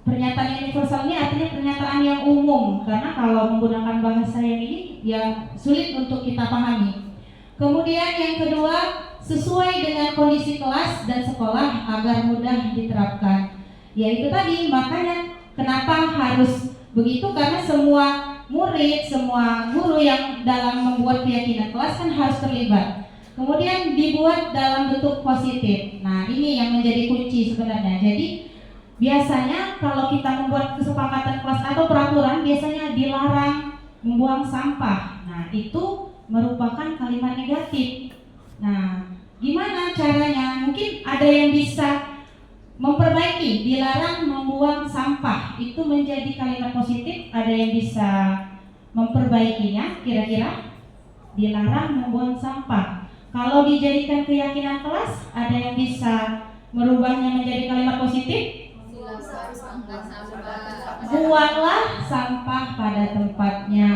Pernyataan universal ini artinya pernyataan yang umum, karena kalau menggunakan bahasa yang ini ya sulit untuk kita pahami. Kemudian yang kedua, sesuai dengan kondisi kelas dan sekolah agar mudah diterapkan. Yaitu tadi, makanya kenapa harus begitu, karena semua murid, semua guru yang dalam membuat keyakinan kelas kan harus terlibat. Kemudian dibuat dalam bentuk positif. Nah, ini yang menjadi kunci sebenarnya. Jadi biasanya kalau kita membuat kesepakatan kelas atau peraturan, biasanya dilarang membuang sampah. Nah, itu merupakan kalimat negatif. Nah, gimana caranya? Mungkin ada yang bisa memperbaiki, dilarang membuang sampah. Itu menjadi kalimat positif. Ada yang bisa memperbaikinya, kira-kira dilarang membuang sampah. Kalau dijadikan keyakinan kelas, ada yang bisa merubahnya menjadi kalimat positif. Buanglah sampah pada tempatnya.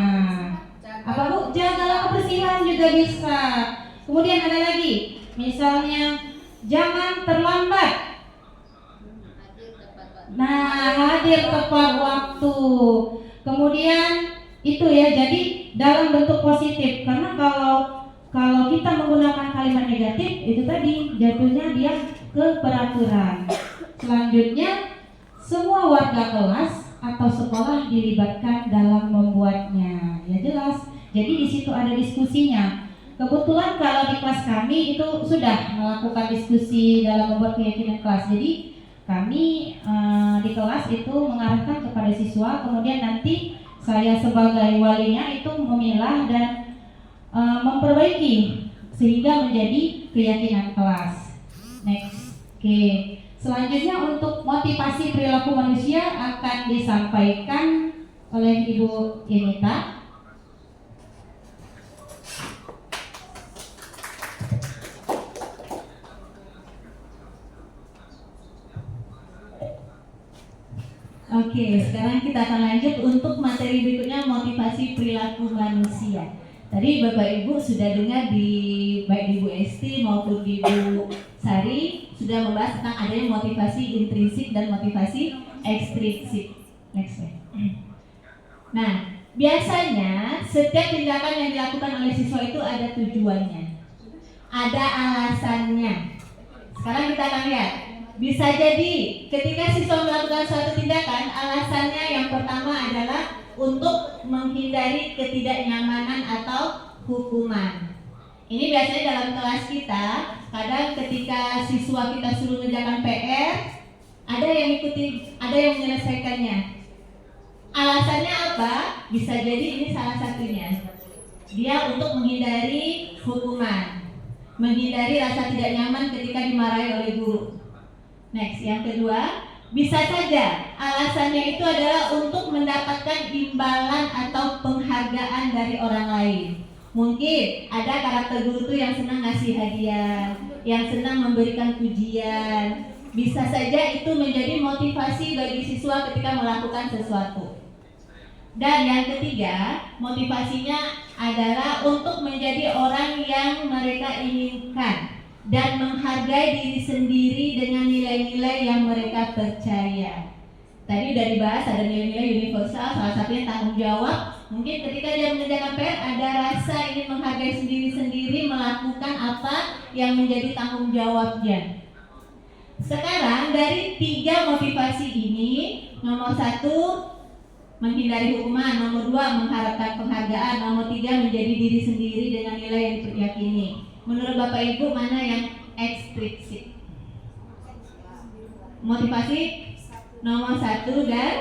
Apa Bu? Jagalah kebersihan juga bisa. Kemudian ada lagi, misalnya jangan terlambat. Nah, hadir tepat waktu. Kemudian itu ya, jadi dalam bentuk positif. Karena kalau kita menggunakan kalimat negatif, itu tadi jatuhnya dia ke peraturan. Selanjutnya, semua warga kelas atau sekolah dilibatkan dalam membuatnya. Ya jelas. Jadi di situ ada diskusinya. Kebetulan kalau di kelas kami itu sudah melakukan diskusi dalam membuat keyakinan kelas. Jadi kami di kelas itu mengarahkan kepada siswa, kemudian nanti saya sebagai walinya itu memilah dan memperbaiki sehingga menjadi keyakinan kelas. Next. Oke. Selanjutnya untuk motivasi perilaku manusia akan disampaikan oleh Ibu Yenita. Oke, sekarang kita akan lanjut untuk materi berikutnya, motivasi perilaku manusia. Tadi Bapak Ibu sudah dengar di baik di Bu Esti maupun di Bu Sari sudah membahas tentang adanya motivasi intrinsik dan motivasi ekstrinsik. Next slide. Nah, biasanya setiap tindakan yang dilakukan oleh siswa itu ada tujuannya, ada alasannya. Sekarang kita akan lihat. Bisa jadi ketika siswa melakukan suatu tindakan, alasannya yang pertama adalah untuk menghindari ketidaknyamanan atau hukuman. Ini biasanya dalam kelas kita, kadang ketika siswa kita suruh mengerjakan PR, ada yang ikuti, ada yang menyelesaikannya. Alasannya apa? Bisa jadi ini salah satunya. Dia untuk menghindari hukuman, menghindari rasa tidak nyaman ketika dimarahi oleh guru. Next, yang kedua, bisa saja alasannya itu adalah untuk mendapatkan imbalan atau penghargaan dari orang lain. Mungkin ada karakter guru tuh yang senang ngasih hadiah, yang senang memberikan pujian. Bisa saja itu menjadi motivasi bagi siswa ketika melakukan sesuatu. Dan yang ketiga, motivasinya adalah untuk menjadi orang yang mereka inginkan dan menghargai diri sendiri dengan nilai-nilai yang mereka percaya. Tadi udah dibahas, ada nilai-nilai universal, salah satunya tanggung jawab. Mungkin ketika dia mengerjakan PR ada rasa ingin menghargai sendiri-sendiri, melakukan apa yang menjadi tanggung jawabnya. Sekarang dari 3 motivasi ini, nomor 1, menghindari hukuman. Nomor 2, mengharapkan penghargaan. Nomor 3, menjadi diri sendiri dengan nilai yang diyakini. Menurut Bapak Ibu, mana yang ekstrinsik? Motivasi nomor 1 dan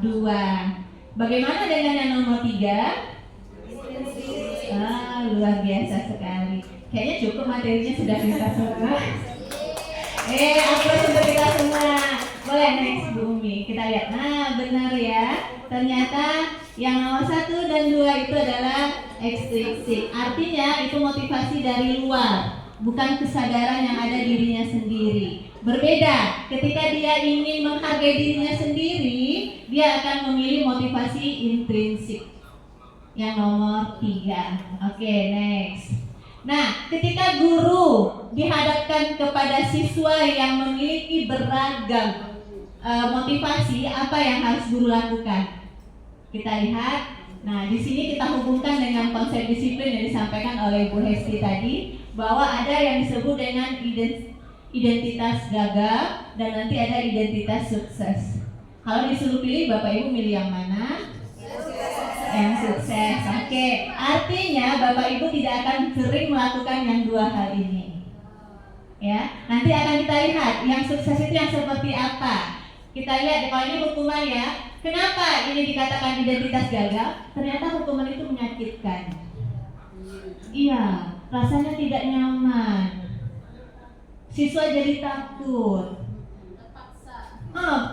2. Bagaimana dengan yang nomor 3? Luar biasa sekali. Kayaknya cukup materinya sudah kita semua. Aplaus untuk kita semua. Boleh next Bumi. Kita lihat. Nah, benar ya. Ternyata yang nomor 1 dan 2 itu adalah ekstrinsik. Artinya itu motivasi dari luar, bukan kesadaran yang ada dirinya sendiri. Berbeda ketika dia ingin menghargai dirinya sendiri, dia akan memilih motivasi intrinsik. Yang nomor 3. Oke, next. Nah, ketika guru dihadapkan kepada siswa yang memiliki beragam motivasi, apa yang harus guru lakukan? Kita lihat. Nah, di sini kita hubungkan dengan konsep disiplin yang disampaikan oleh Bu Hesti tadi, bahwa ada yang disebut dengan identitas gagal dan nanti ada identitas sukses. Kalau disuruh pilih, Bapak Ibu milih yang mana? Yang sukses. Oke. Artinya Bapak Ibu tidak akan sering melakukan yang 2 hal ini. Ya, nanti akan kita lihat yang sukses itu yang seperti apa. Kita lihat kalau ini hukuman ya. Kenapa ini dikatakan identitas gagal? Ternyata hukuman itu menyakitkan. Iya, rasanya tidak nyaman. Siswa jadi takut.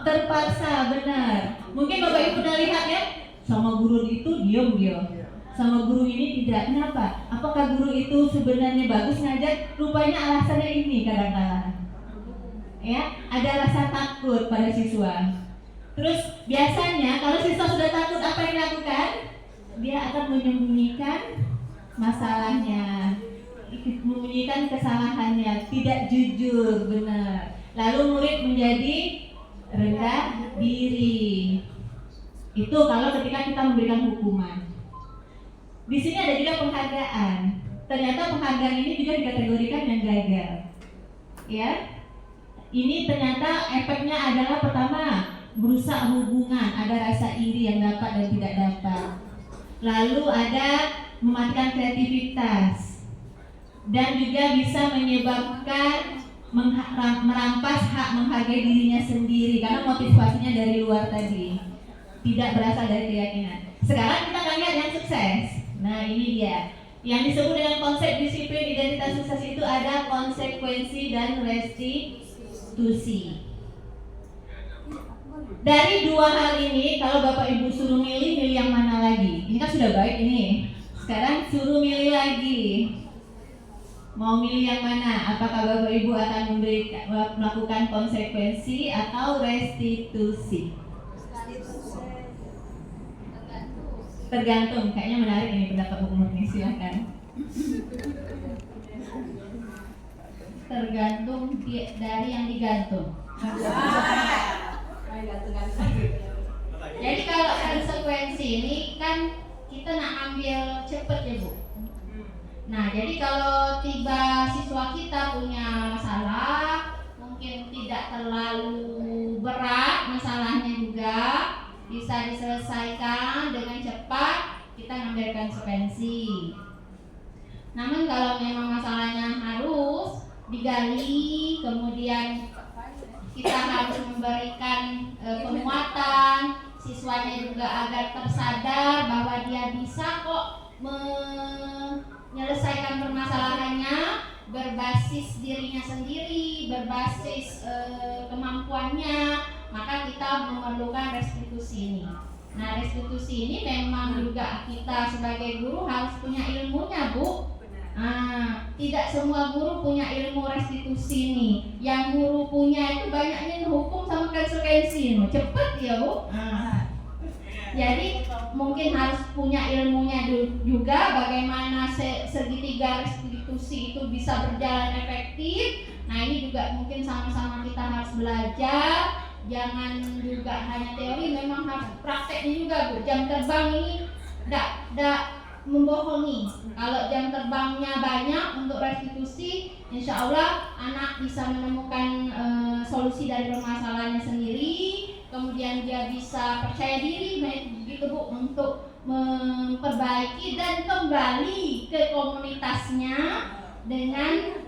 Terpaksa, benar. Mungkin Bapak Ibu pernah lihat ya, sama guru itu diam dia. Sama guru ini tidak. Kenapa? Apakah guru itu sebenarnya bagus ngajar? Rupanya alasannya ini kadang-kadang. Ya, ada rasa takut pada siswa. Terus biasanya kalau siswa sudah takut, apa yang dilakukan? Dia akan menyembunyikan masalahnya, menyembunyikan kesalahannya, tidak jujur, benar. Lalu murid menjadi rendah diri. Itu kalau ketika kita memberikan hukuman. Di sini ada juga penghargaan. Ternyata penghargaan ini juga dikategorikan yang gagal. Ya. Ini ternyata efeknya adalah pertama, berusaha hubungan, ada rasa iri yang dapat dan tidak dapat. Lalu ada mematikan kreativitas. Dan juga bisa menyebabkan merampas hak menghargai dirinya sendiri karena motivasinya dari luar tadi, tidak berasal dari keyakinan. Sekarang kita akan lihat yang sukses. Nah, ini dia yang disebut dengan konsep disiplin identitas sukses. Itu ada konsekuensi dan restitusi. Dari 2 hal ini, kalau Bapak Ibu suruh milih yang mana lagi? Ini kan sudah baik ini. Sekarang suruh milih lagi. Mau milih yang mana? Apakah Bapak Ibu akan melakukan konsekuensi atau restitusi? Tergantung. Kayaknya menarik ini pendapat Bu Murni. Silakan. Tergantung dari yang digantung. Jadi kalau konsekuensi ini kan kita nak ambil cepet ya Bu. Nah, jadi kalau tiba siswa kita punya masalah, mungkin tidak terlalu berat masalahnya juga, bisa diselesaikan dengan cepat, kita ngambil konsekuensi. Namun kalau memang masalahnya harus digali, kemudian kita harus memberikan penguatan, siswanya juga agar tersadar bahwa dia bisa kok menyelesaikan permasalahannya berbasis dirinya sendiri, berbasis kemampuannya, maka kita memerlukan restitusi ini. Nah, restitusi ini memang juga kita sebagai guru harus punya ilmunya, Bu. Tidak semua guru punya ilmu restitusi ini. Yang guru punya itu banyaknya hukum sama konsekuensi, cepet ya Bu. Jadi mungkin harus punya ilmunya juga bagaimana segitiga restitusi itu bisa berjalan efektif. Nah, ini juga mungkin sama-sama kita harus belajar. Jangan juga hanya teori, memang harus prakteknya juga Bu. Jam terbang ini tidak membohongi. Kalau jam terbangnya banyak untuk restitusi, insya Allah anak bisa menemukan solusi dari permasalahannya sendiri. Kemudian kemudian dia bisa percaya diri gitu Bu, untuk memperbaiki dan kembali ke komunitasnya dengan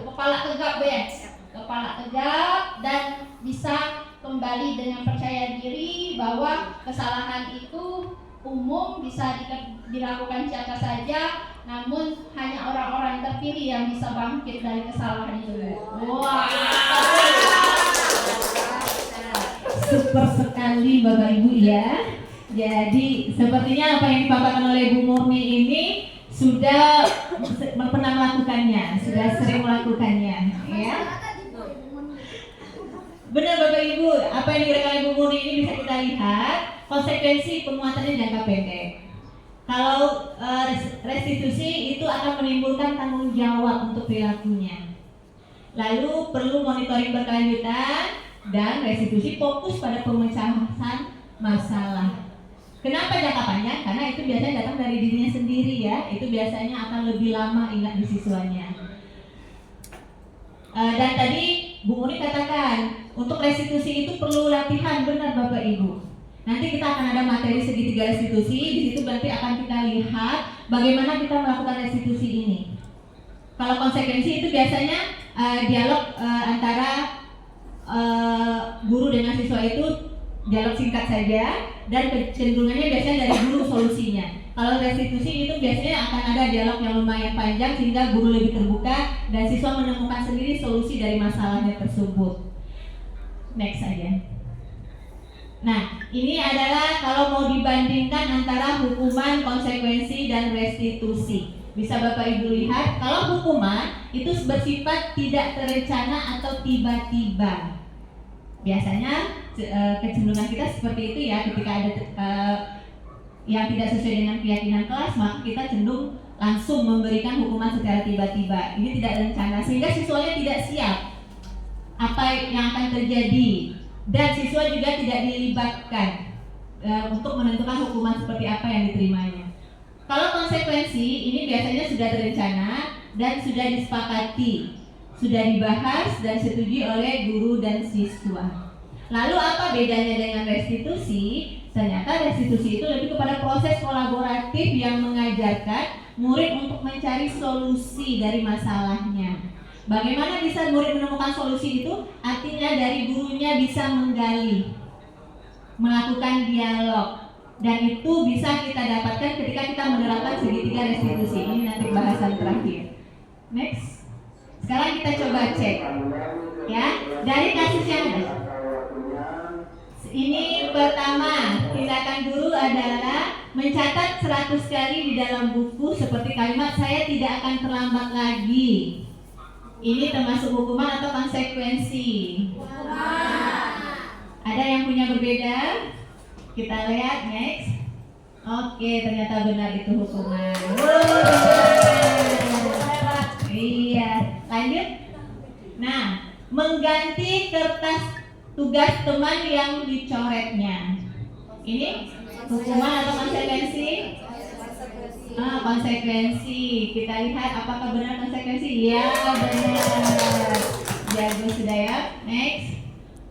kepala tegap ya, kepala tegap, dan bisa kembali dengan percaya diri bahwa kesalahan itu umum, bisa dilakukan siapa saja, namun hanya orang-orang terpilih yang bisa bangkit dari kesalahan itu. Wah, Super sekali Bapak Ibu ya. Jadi sepertinya apa yang dipaparkan oleh Bu Murni ini sudah pernah melakukannya, sudah sering melakukannya, ya. Benar Bapak Ibu, apa yang dikatakan oleh Bu Murni ini bisa kita lihat konsekuensi penguatannya jangka pendek. Kalau restitusi itu akan menimbulkan tanggung jawab untuk perilakunya. Lalu perlu monitoring berkelanjutan, dan restitusi fokus pada pemecahan masalah. Kenapa jangka panjang? Karena itu biasanya datang dari dirinya sendiri ya. Itu biasanya akan lebih lama ingat di siswanya. Dan tadi Bu Murni katakan untuk restitusi itu perlu latihan, benar Bapak Ibu. Nanti kita akan ada materi segitiga restitusi. Di situ berarti akan kita lihat bagaimana kita melakukan restitusi ini. Kalau konsekuensi itu biasanya dialog antara guru dengan siswa itu dialog singkat saja, dan kecenderungannya biasanya dari guru solusinya. Kalau restitusi itu biasanya akan ada dialog yang lumayan panjang sehingga guru lebih terbuka dan siswa menemukan sendiri solusi dari masalahnya tersebut. Next saja. Nah, ini adalah kalau mau dibandingkan antara hukuman, konsekuensi, dan restitusi. Bisa Bapak Ibu lihat, kalau hukuman itu bersifat tidak terencana atau tiba-tiba. Biasanya kecenderungan kita seperti itu ya, ketika ada yang tidak sesuai dengan keyakinan kelas, maka kita cenderung langsung memberikan hukuman secara tiba-tiba. Ini tidak rencana, sehingga siswanya tidak siap apa yang akan terjadi, dan siswa juga tidak dilibatkan untuk menentukan hukuman seperti apa yang diterimanya. Kalau konsekuensi ini biasanya sudah terencana dan sudah disepakati, sudah dibahas dan disetujui oleh guru dan siswa. Lalu apa bedanya dengan restitusi? Ternyata restitusi itu lebih kepada proses kolaboratif yang mengajarkan murid untuk mencari solusi dari masalahnya. Bagaimana bisa murid menemukan solusi itu? Artinya dari gurunya bisa menggali, melakukan dialog, dan itu bisa kita dapatkan ketika kita menerapkan segitiga restitusi. Ini nanti bahasan terakhir. Next. Sekarang kita coba cek ya, dari kasus yang ada. Ini pertama, tindakan guru adalah mencatat 100 kali di dalam buku seperti kalimat "saya tidak akan terlambat lagi". Ini termasuk hukuman atau konsekuensi? Ada yang punya berbeda? Kita lihat next. Oke, ternyata benar itu hukuman. Iya, lanjut. Nah, mengganti kertas tugas teman yang dicoretnya. Ini hukuman atau konsekuensi? Konsekuensi. Kita lihat apakah benar konsekuensi? Ya, benar. Jago sudah ya. Next.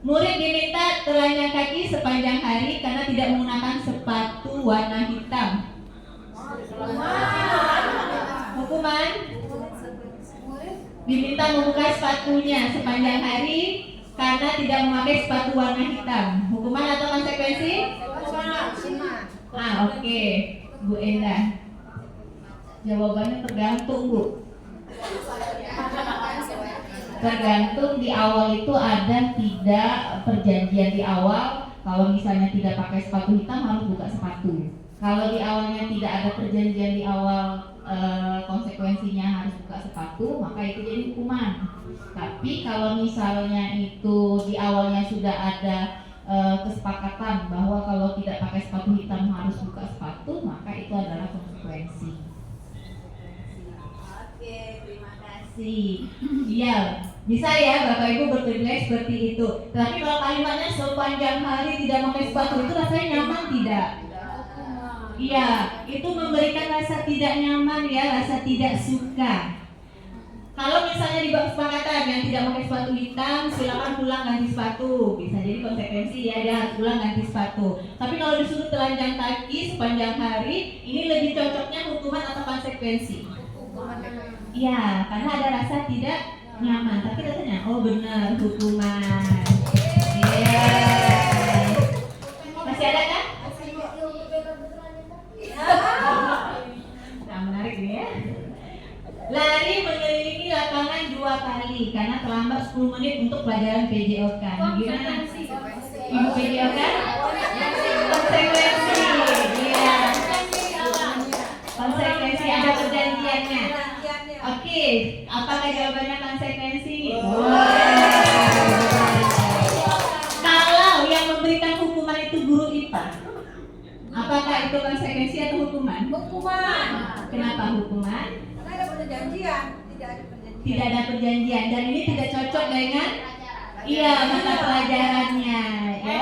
Murid diminta telanjang kaki sepanjang hari karena tidak menggunakan sepatu warna hitam. Hukuman? Diminta membuka sepatunya sepanjang hari karena tidak memakai sepatu warna hitam. Hukuman atau konsekuensi? Oke. Bu Endah. Jawabannya tergantung, Bu. Tergantung di awal itu ada tidak perjanjian di awal. Kalau misalnya tidak pakai sepatu hitam harus buka sepatu. Kalau di awalnya tidak ada perjanjian di awal, konsekuensinya harus buka sepatu, maka itu jadi hukuman. Tapi kalau misalnya itu di awalnya sudah ada kesepakatan bahwa kalau tidak pakai sepatu hitam harus buka sepatu, maka itu adalah konsekuensi. Oke, terima kasih. Iya, bisa ya Bapak Ibu berpikir seperti itu. Tapi kalau kalimatnya sepanjang hari tidak pakai sepatu, itu rasanya nyaman tidak? Iya, itu memberikan rasa tidak nyaman ya, rasa tidak suka. Kalau misalnya di kesepakatan yang tidak pakai sepatu hitam, silakan pulang ganti sepatu. Bisa jadi konsekuensi ya, dia harus pulang ganti sepatu. Tapi kalau disuruh telanjang kaki sepanjang hari, ini lebih cocoknya hukuman atau konsekuensi? Iya, karena ada rasa tidak nyaman. Tapi katanya, oh benar, hukuman. Iya. Masih ada kan? Nah, menarik nih ya. Lari mengelilingi lapangan 2 kali karena terlambat 10 menit untuk pelajaran PJOK. Gimana? Ibu PJOK? Konsekuensi. Iya. Konsekuensi, ada perjanjiannya. Oke, apakah jawabannya konsekuensi? Kalau yang memberikan hukuman itu guru IPA, apakah itu konsekuensi atau hukuman? Hukuman. Kenapa hukuman? Karena ada perjanjian, tidak ada perjanjian. Tidak ada perjanjian dan ini tidak cocok dengan mata pelajarannya, ya.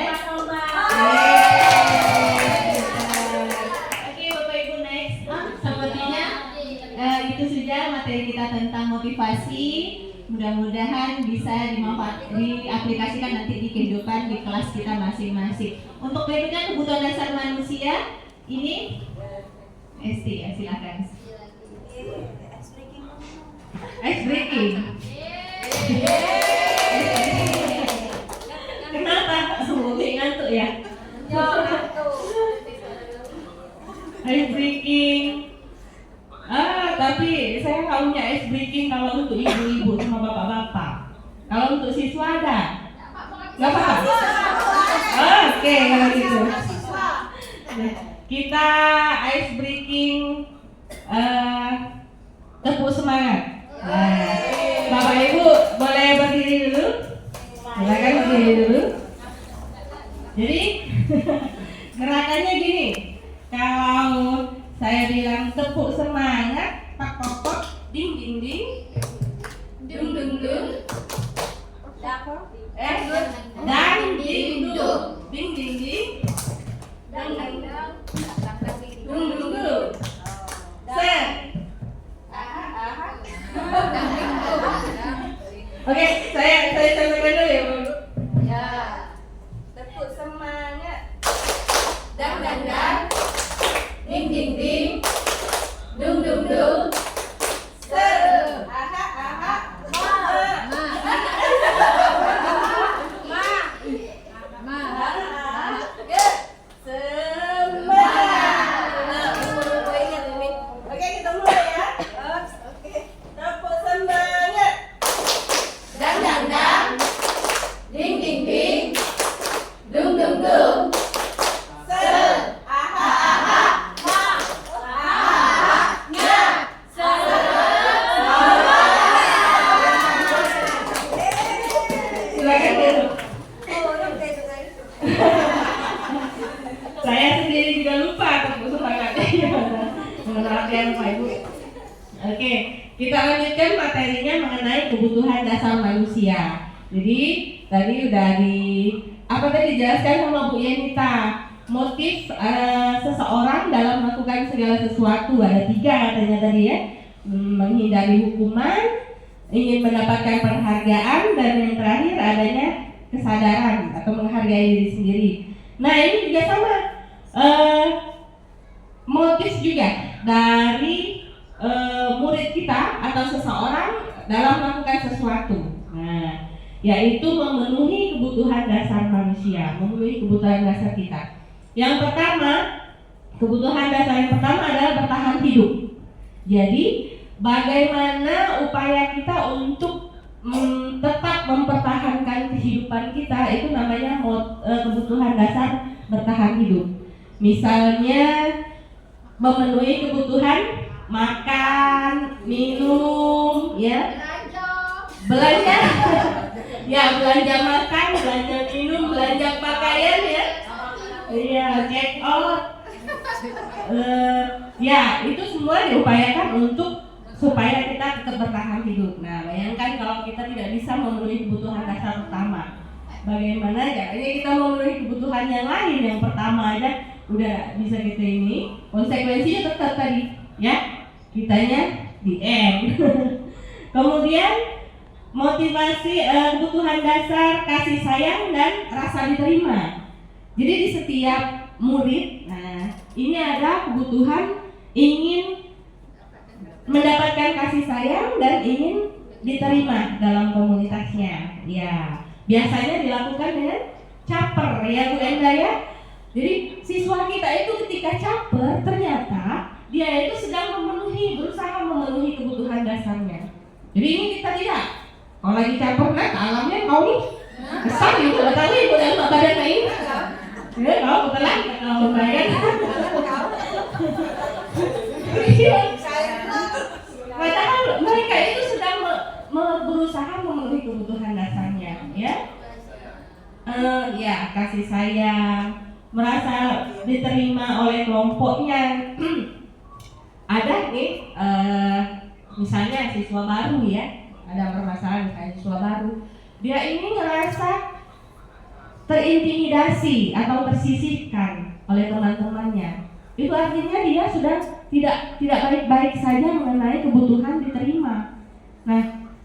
Oke, Bapak Ibu, next. Sepertinya itu saja materi kita tentang motivasi. Mudah-mudahan bisa diaplikasikan nanti di kehidupan di kelas kita masing-masing. Untuk berikutnya kebutuhan dasar manusia ini SD ya, silakan. Ice breaking. Kenapa? Mungkin ngantuk ya? Ice breaking. Tapi saya nggak punya ice breaking kalau untuk ibu-ibu sama bapak-bapak. Kalau untuk siswa ada? Nggak apa-apa. Oke, kalau gitu. Kita ice breaking tepuk semangat. Nah, Bapak Ibu boleh berdiri dulu. Silakan berdiri dulu. Jadi gerakannya gini. Kalau saya bilang tepuk semangat, pak pok pok, ding ding ding, dung dung dung, dan ding dung, ding ding ding, dung dung dung, set. Oke, saya sampaikan dulu ya, Bu. Ya. Tepuk semangat. Dang dang dang. Ding ding ding. Dung dung dung. Ser. Aha aha. Ma. Semangat. Oke, kita mulai ya. Oke. Tepuk semangat. Dang dang dang, ding ding ding, dung dung dung, ser, aha aha, ma, aha, nya, ser, silakan dulu. Saya sendiri juga lupa tepuk semangatnya. Mohon maaf ya Bapak Ibu. Oke. Kita lanjutkan materinya mengenai kebutuhan dasar manusia. Jadi tadi udah dijelaskan sama Bu Yenita. Motif seseorang dalam melakukan segala sesuatu ada 3 katanya tadi ya. Menghindari hukuman, ingin mendapatkan penghargaan, dan yang terakhir adanya kesadaran atau menghargai diri sendiri. Nah ini juga sama motif juga dari murid kita atau seseorang dalam melakukan sesuatu. Nah, yaitu memenuhi kebutuhan dasar manusia, memenuhi kebutuhan dasar kita. Yang pertama, kebutuhan dasar yang pertama adalah bertahan hidup. Jadi, bagaimana upaya kita untuk tetap mempertahankan kehidupan kita, itu namanya kebutuhan dasar bertahan hidup. Misalnya, memenuhi kebutuhan makan, minum, ya, belanja, ya, belanja makan, belanja minum, belanja pakaian, ya, iya, check out, ya, itu semua diupayakan untuk supaya kita tetap bertahan hidup. Nah, bayangkan kalau kita tidak bisa memenuhi kebutuhan dasar utama, bagaimana caranya kita memenuhi kebutuhan yang lain? Yang pertama aja udah bisa kita ini, konsekuensinya tetap tadi, ya. Kitanya di end. Kemudian motivasi kebutuhan dasar kasih sayang dan rasa diterima. Jadi di setiap murid, nah ini ada kebutuhan ingin mendapatkan kasih sayang dan ingin diterima dalam komunitasnya. Ya, biasanya dilakukan dengan caper ya Bu Enda ya. Jadi siswa kita itu ketika caper ternyata dia itu sedang berusaha memenuhi kebutuhan dasarnya. Jadi ini kita tidak. Kalau lagi caper nah alamnya kau nih besar gitu, betul ibu dalam badan ini. Ya, kau betul lah kalau badan. Padahal mereka itu sedang berusaha memenuhi kebutuhan dasarnya, ya. Ya kasih sayang, merasa diterima oleh kelompoknya. Ada nih, misalnya siswa baru ya, ada permasalahan misalnya siswa baru, dia ini ngerasa terintimidasi atau tersisihkan oleh teman-temannya. Itu artinya dia sudah tidak baik-baik saja mengenai kebutuhan diterima. Nah,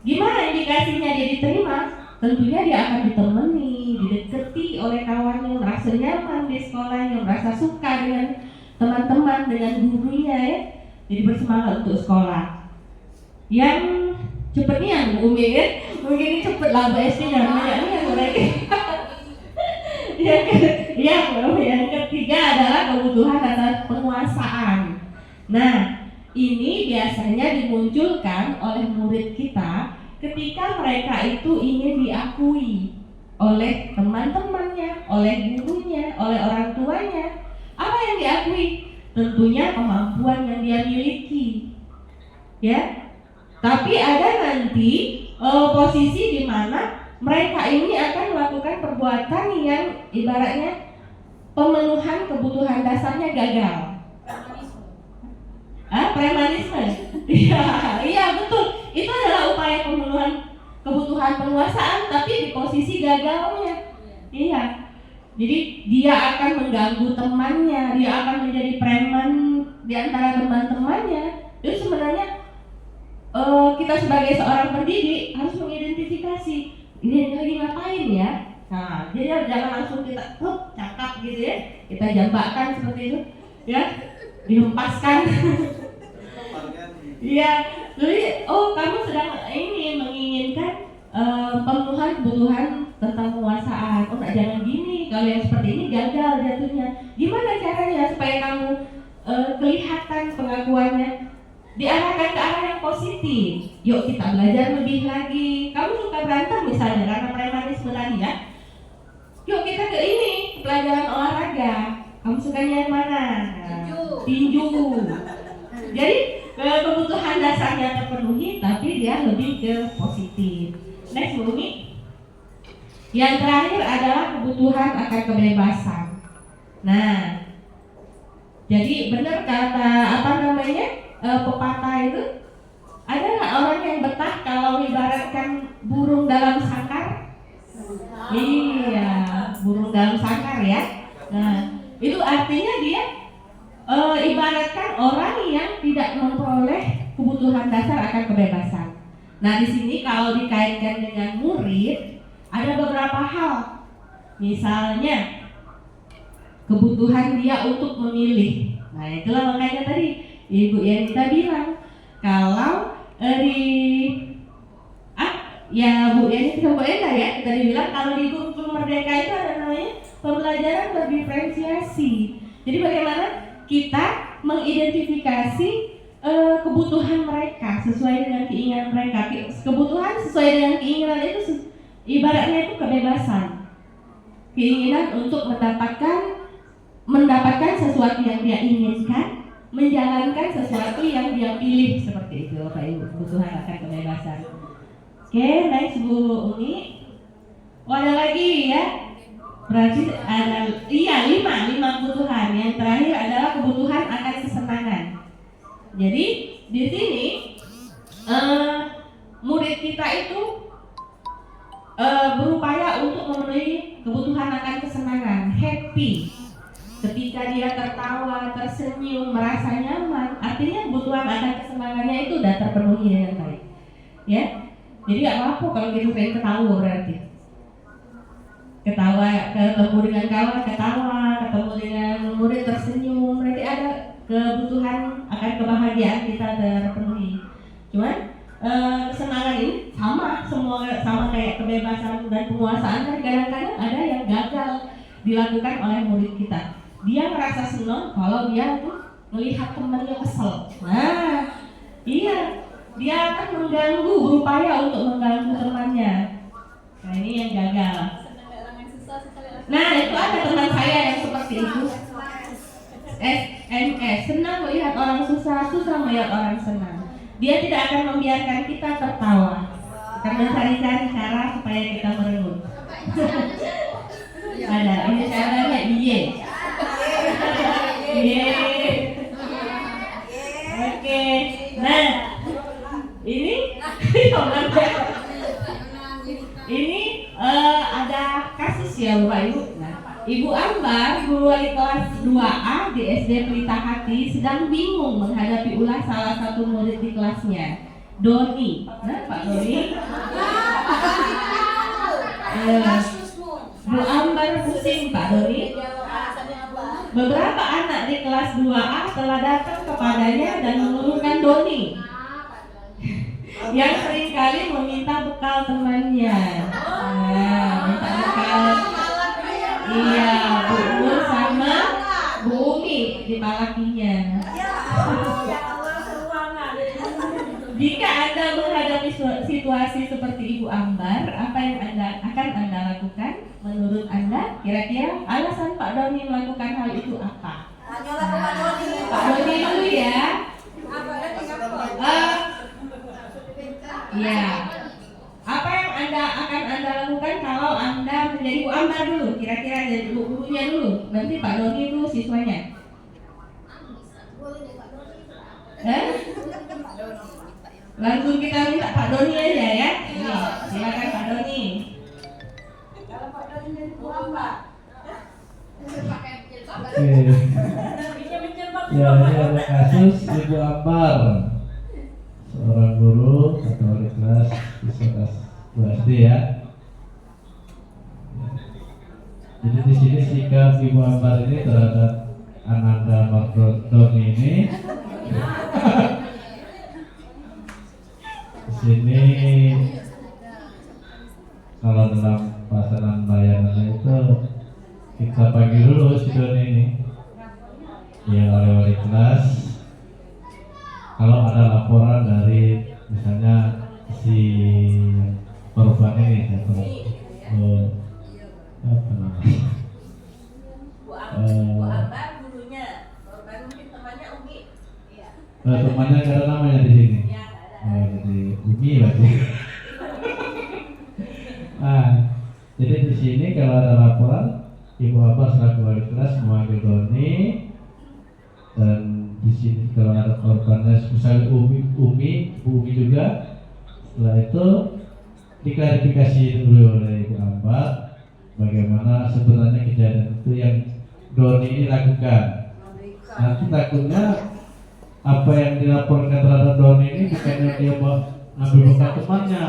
gimana indikasinya dia diterima? Tentunya dia akan ditemani, didekati oleh kawannya, merasa nyaman di sekolahnya, merasa suka dengan teman-teman, dengan gurunya ya. Jadi bersemangat untuk sekolah. Yang cepetnya Umi ya, mungkin cepet lah SD namanya yang mereka. Yang ketiga adalah kebutuhan atas penguasaan. Nah, ini biasanya dimunculkan oleh murid kita ketika mereka itu ingin diakui oleh teman-temannya, oleh gurunya, oleh orang tuanya. Apa yang diakui? Tentunya kemampuan yang dia miliki, ya. Tapi ada nanti posisi di mana mereka ini akan melakukan perbuatan yang ibaratnya pemenuhan kebutuhan dasarnya gagal. Premanisme. Iya betul. Itu adalah upaya pemenuhan kebutuhan penguasaan, tapi di posisi gagalnya. Iya. Jadi dia akan mengganggu temannya, dia akan menjadi preman di antara teman-temannya. Itu sebenarnya kita sebagai seorang pendidik harus mengidentifikasi ini lagi ngapain ya. Nah, jadi jangan langsung kita cakap gitu ya, kita jambakkan seperti itu, ya, dihempaskan. Iya, jadi kamu sedang ini menginginkan pemenuhan kebutuhan tentang penguasaan. Jangan gini, kalau yang seperti ini gagal jatuhnya. Gimana caranya supaya kamu kelihatan pengakuannya diarahkan ke arah yang positif? Yuk kita belajar lebih lagi. Kamu suka berantem misalnya karena premanisme tadi ya. Yuk kita ke ini, pelajaran olahraga. Kamu sukanya yang mana? Tinju. Jadi kebutuhan dasarnya terpenuhi, tapi dia lebih ke positif. Next, Bumi. Yang terakhir adalah kebutuhan akan kebebasan. Nah, jadi benar kata pepatah itu, ada nggak orang yang betah kalau ibaratkan burung dalam sangkar? Iya, burung dalam sangkar ya. Nah, itu artinya dia ibaratkan orang yang tidak memperoleh kebutuhan dasar akan kebebasan. Nah, di sini kalau dikaitkan dengan murid, ada beberapa hal. Misalnya kebutuhan dia untuk memilih. Nah, itulah makanya tadi Ibu Yanita bilang kalau Bu Yanita ya, kita bilang kalau di kurikulum Merdeka itu ada namanya pembelajaran berdiferensiasi. Jadi bagaimana kita mengidentifikasi kebutuhan mereka sesuai dengan keinginan mereka. Kebutuhan sesuai dengan keinginan itu ibaratnya itu kebebasan, keinginan untuk mendapatkan sesuatu yang dia inginkan, menjalankan sesuatu yang dia pilih, seperti itu Bapak Ibu. Kebutuhan akan kebebasan. Oke, next Bu Umi. Ada lagi ya. Berarti ada 5 kebutuhan. Yang terakhir adalah kebutuhan akan kesenangan. Jadi di sini murid kita itu berupaya untuk memenuhi kebutuhan akan kesenangan, happy. Ketika dia tertawa, tersenyum, merasa nyaman, artinya kebutuhan akan kesenangannya itu sudah terpenuhi dengan baik. ya. Jadi nggak apa-apa kalau kita sering ketawa, berarti ketawa, ketemu dengan kawan ketawa, ketemu dengan murid tersenyum, berarti ada kebutuhan akan kebahagiaan kita terpenuhi. Cuman kesenangan ini sama kayak kebebasan dan penguasaan, kan kadang-kadang ada yang gagal dilakukan oleh murid kita. Dia merasa senang kalau dia tuh melihat temannya kesel. Nah, iya, dia akan mengganggu, berupaya untuk mengganggu temannya. Nah, ini yang gagal. Nah, itu ada teman saya yang seperti itu. SMS, senang melihat orang susah, susah melihat orang senang. Dia tidak akan membiarkan kita tertawa, akan mencari-cari cara supaya kita merenung. Ada, ini caranya Y. Oke, nah ini ada kasus ya Bapak Ibu. Nah, Ibu Ambar, guru wali kelas 2A di SD Pelita Hati, sedang bingung menghadapi ulah salah satu murid di kelasnya, Doni. Nah, Pak Doni. Bu Ambar pusing, Pak Doni. Beberapa anak di kelas 2A telah datang kepadanya dan mengeluhkan Doni yang seringkali meminta bekal temannya. Nah, minta bekal. Iya, Bu Nur sama Bu Umi di Malakinya. Jika Anda menghadapi situasi seperti Ibu Ambar, apa yang akan Anda lakukan? Menurut Anda, kira-kira alasan Pak Doni melakukan hal itu apa? Pak Doni dulu ya. Iya. Apa yang akan Anda lakukan kalau Anda menjadi Bu Ambar dulu? Kira-kira jadi Bu gurunya dulu. Nanti Pak Doni dulu siswanya. Langsung kita minta Pak Doni aja ya. Ini, silakan Pak Doni. Kalau Pak Doni jadi Bu Ambar. Ya, ini ada kasus Ibu Ambar, seorang guru atau wali kelas di kelas 2 SD ya. Jadi di sini sikap Ibu Ambar ini terhadap Ananda Mardoni ini. Di sini kalau dalam pelaksanaan bayarannya itu kita panggil dulu si Doni ini ya oleh wali kelas. Kalau ada laporan dari misalnya si korban ini atau apa namanya? Bu Ambar gurunya, korban mungkin temannya Umi. Temannya nggak ada namanya di sini. Jadi Umi berarti. Jadi di sini kalau ada laporan, Ibu Ambar selaku wali kelas memanggil Doni, dan di sini kalau ada korbannya misalnya Bu Umi juga, setelah itu diklarifikasi dulu oleh Ibu Ambar bagaimana sebenarnya kejadian itu yang Doni ini lakukan. Nanti takutnya apa yang dilaporkan terhadap Doni ini bukannya dia ngambil bekal temannya,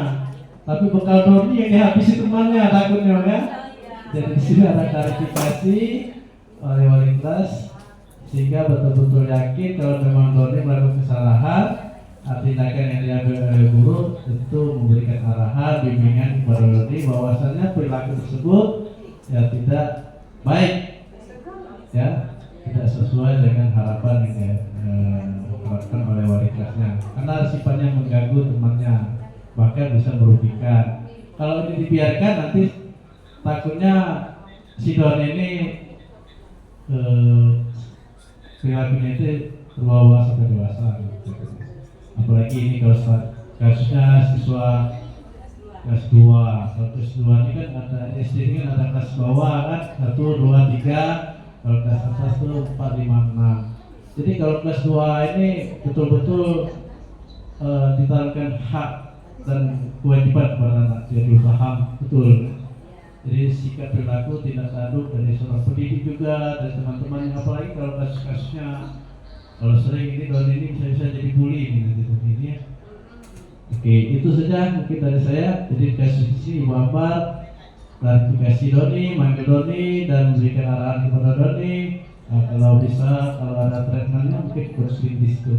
tapi bekal Doni yang dihabisi temannya takutnya kan. Jadi di sini ada klarifikasi oleh wali kelas sehingga betul-betul yakin kalau memang Doni melakukan kesalahan, tindakan yang diambil oleh guru tentu memberikan arahan, bimbingan kepada Doni bahwasanya perilaku tersebut ya tidak baik, ya tidak sesuai dengan harapan yang diharapkan oleh wali kelasnya, karena sifatnya mengganggu temannya, bahkan bisa merugikan. Kalau ini dibiarkan nanti takutnya si Doni ini perilakunya itu terbawa sampai dewasa. Apalagi ini kalau kasusnya siswa kelas 2. Kalau kelas 2 ini kan ada SD ini kan ada kelas bawah kan 1, 2, 3. Kalau kelas atas itu 4, 5, 6. Jadi kalau kelas 2 ini betul-betul ditanamkan hak dan kewajiban kepada anak, jadi paham betul. Jadi sikap perilaku tindak tanduk dari seorang pendidik juga, dari teman-temannya, apalagi kalau kasus-kasusnya kalau sering ini Doni ini bisa jadi bully ini nanti ini ya. Oke, itu saja mungkin dari saya. Jadi kasih sini Ibu Ambar, klarifikasi Doni, manggil Doni, dan memberikan arahan kepada Doni. Nah, kalau bisa, kalau ada treatmentnya mungkin kursi di situ.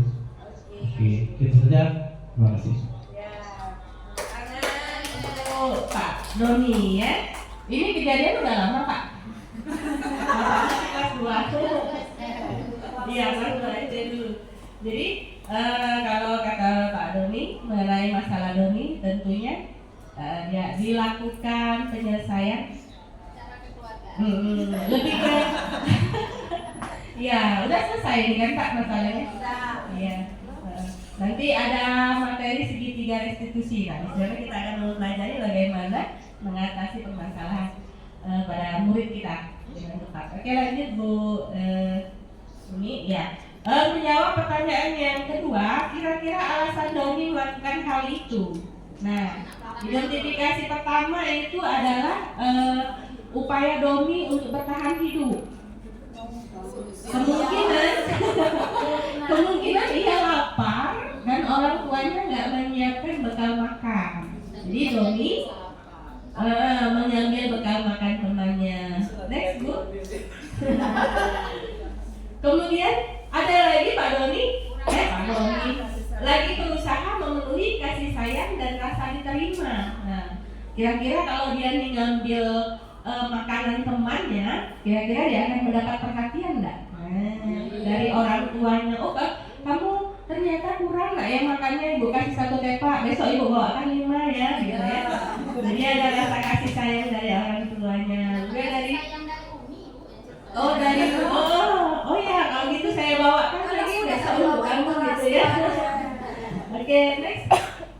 Oke, itu saja. Terima kasih. Oh, Pak Doni ya. Ini kejadian udah lama Pak. Kelas 2. Iya, kelas 2 SD dulu. Jadi kalau kata Pak Doni mengenai masalah Doni, tentunya ya dilakukan penyelesaian lebih ke ya udah selesai ini kan Pak masalahnya. Iya. Nanti ada materi segitiga restitusi. Nah, sebenarnya kita akan mempelajari bagaimana mengatasi permasalahan pada murid kita dengan tepat. Oke, lanjut Bu Umi ya. Menjawab pertanyaan yang kedua, kira-kira alasan Doni melakukan hal itu. Nah, identifikasi pertama itu adalah upaya Doni untuk bertahan hidup. Kemungkinan dia lapar dan orang tuanya nggak menyiapkan bekal makan. Jadi Doni mengambil bekal makan temannya. Next Bu. Kemudian ada lagi Pak Doni lagi berusaha memenuhi kasih sayang dan rasa diterima. Nah, kira-kira kalau dia nih ngambil makanan temannya, kira-kira dia akan mendapat perhatian enggak? Dari orang tuanya, oh kamu ternyata kurang nggak ya makannya, ibu kasih 1 tepak, besok ibu bawakan 5 ya, gitu ya. Jadi ada rasa kasih sayang dari orang tuanya. Juga dari oh ya kalau gitu saya bawakan lagi besok ibu kamu gitu ya. Oke, next.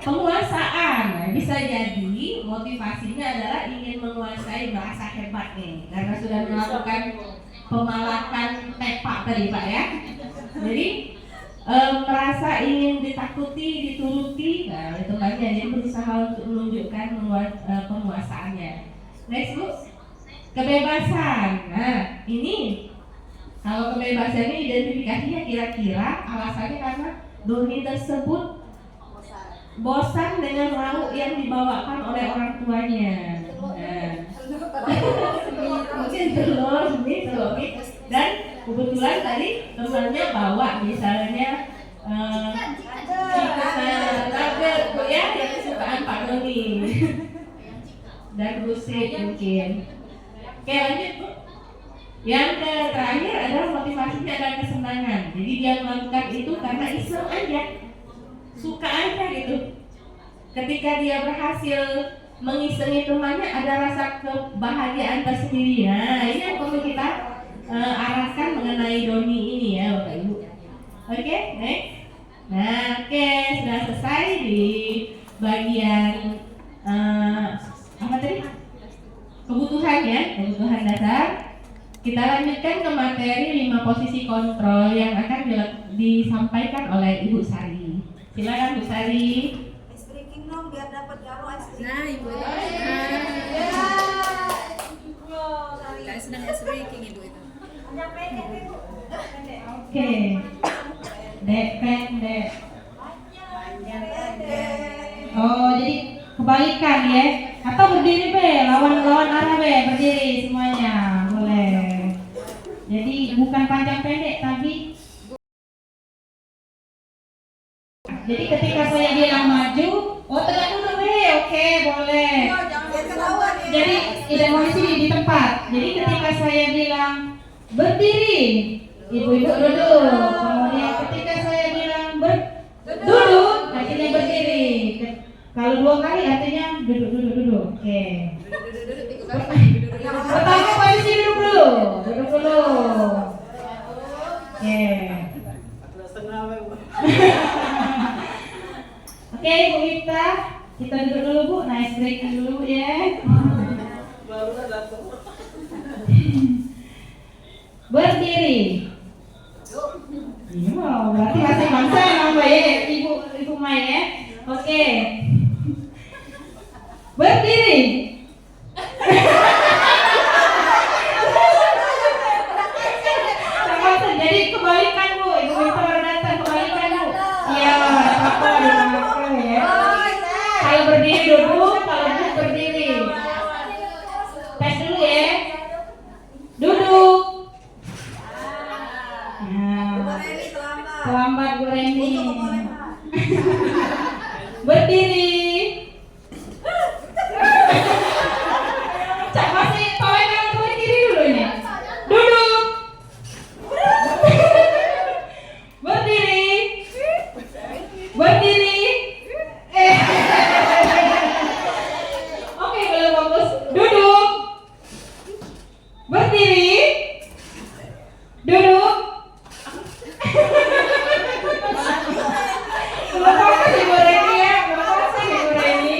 Penguasaan. Nah, bisa jadi motivasinya adalah ingin menguasai, merasa hebat nih karena sudah melakukan pemalakan tepak tadi Pak ya. Jadi merasa ingin ditakuti, dituruti. Nah, itu kan jadi berusaha untuk menunjukkan penguasaannya. Next Bu. Kebebasan. Nah, ini kalau kebebasan ini identifikasinya kira-kira alasannya karena Doni tersebut bosan dengan lauk yang dibawakan oleh orang tuanya. Nah, mungkin telur, dan kebetulan tadi temannya bawa misalnya nugget ya yang kesukaan Pak Doni dan rusik mungkin. Oke, lanjut Bu. Yang terakhir adalah motivasinya adalah kesenangan. Jadi dia melakukan itu karena iseng aja, suka aja gitu. Ketika dia berhasil mengisengi temannya, ada rasa kebahagiaan tersendiri. Nah, ini yang perlu kita arahkan mengenai Doni ini ya Bapak Ibu. Oke, next. Nah, oke, sudah selesai di bagian apa tadi? Kebutuhan ya, kebutuhan dasar. Kita lanjutkan ke materi 5 posisi kontrol yang akan disampaikan oleh Ibu Sari. Silakan Bu Sari. Ice breaking dong biar dapat jaro ice breaking. Nah, Ibu. Kita sedang ice breaking Ibu itu. Hanya pendek Ibu. Oke. Dek pendek. Oh, jadi kebalikan ya. Atau berdiri be, lawan arah be, berdiri semuanya. Boleh. Jadi bukan panjang pendek tapi jadi ketika saya bilang maju, oh tegak dulu be, oke boleh. Jadi tidak mau di sini di tempat. Jadi ketika saya bilang berdiri, ibu-ibu duduk. Kemudian ketika saya bilang duduk, artinya berdiri. Kalau 2 kali artinya duduk. Oke. Pertama posisi duduk dulu. Oke. Oke, Ibu Wita, kita duduk dulu Bu, nice break dulu ya. Berdiri. Iya, berarti masih bangsa nambah ya, Ibu Mai ya. Oke. Berdiri. Jadi kebalikan Bu, Ibu Wita baru datang kebalikan Bu. Iya, apa ya. Berdiri. Duduk. Terima kasih Ibu Reni ya. Terima kasih Ibu Reni.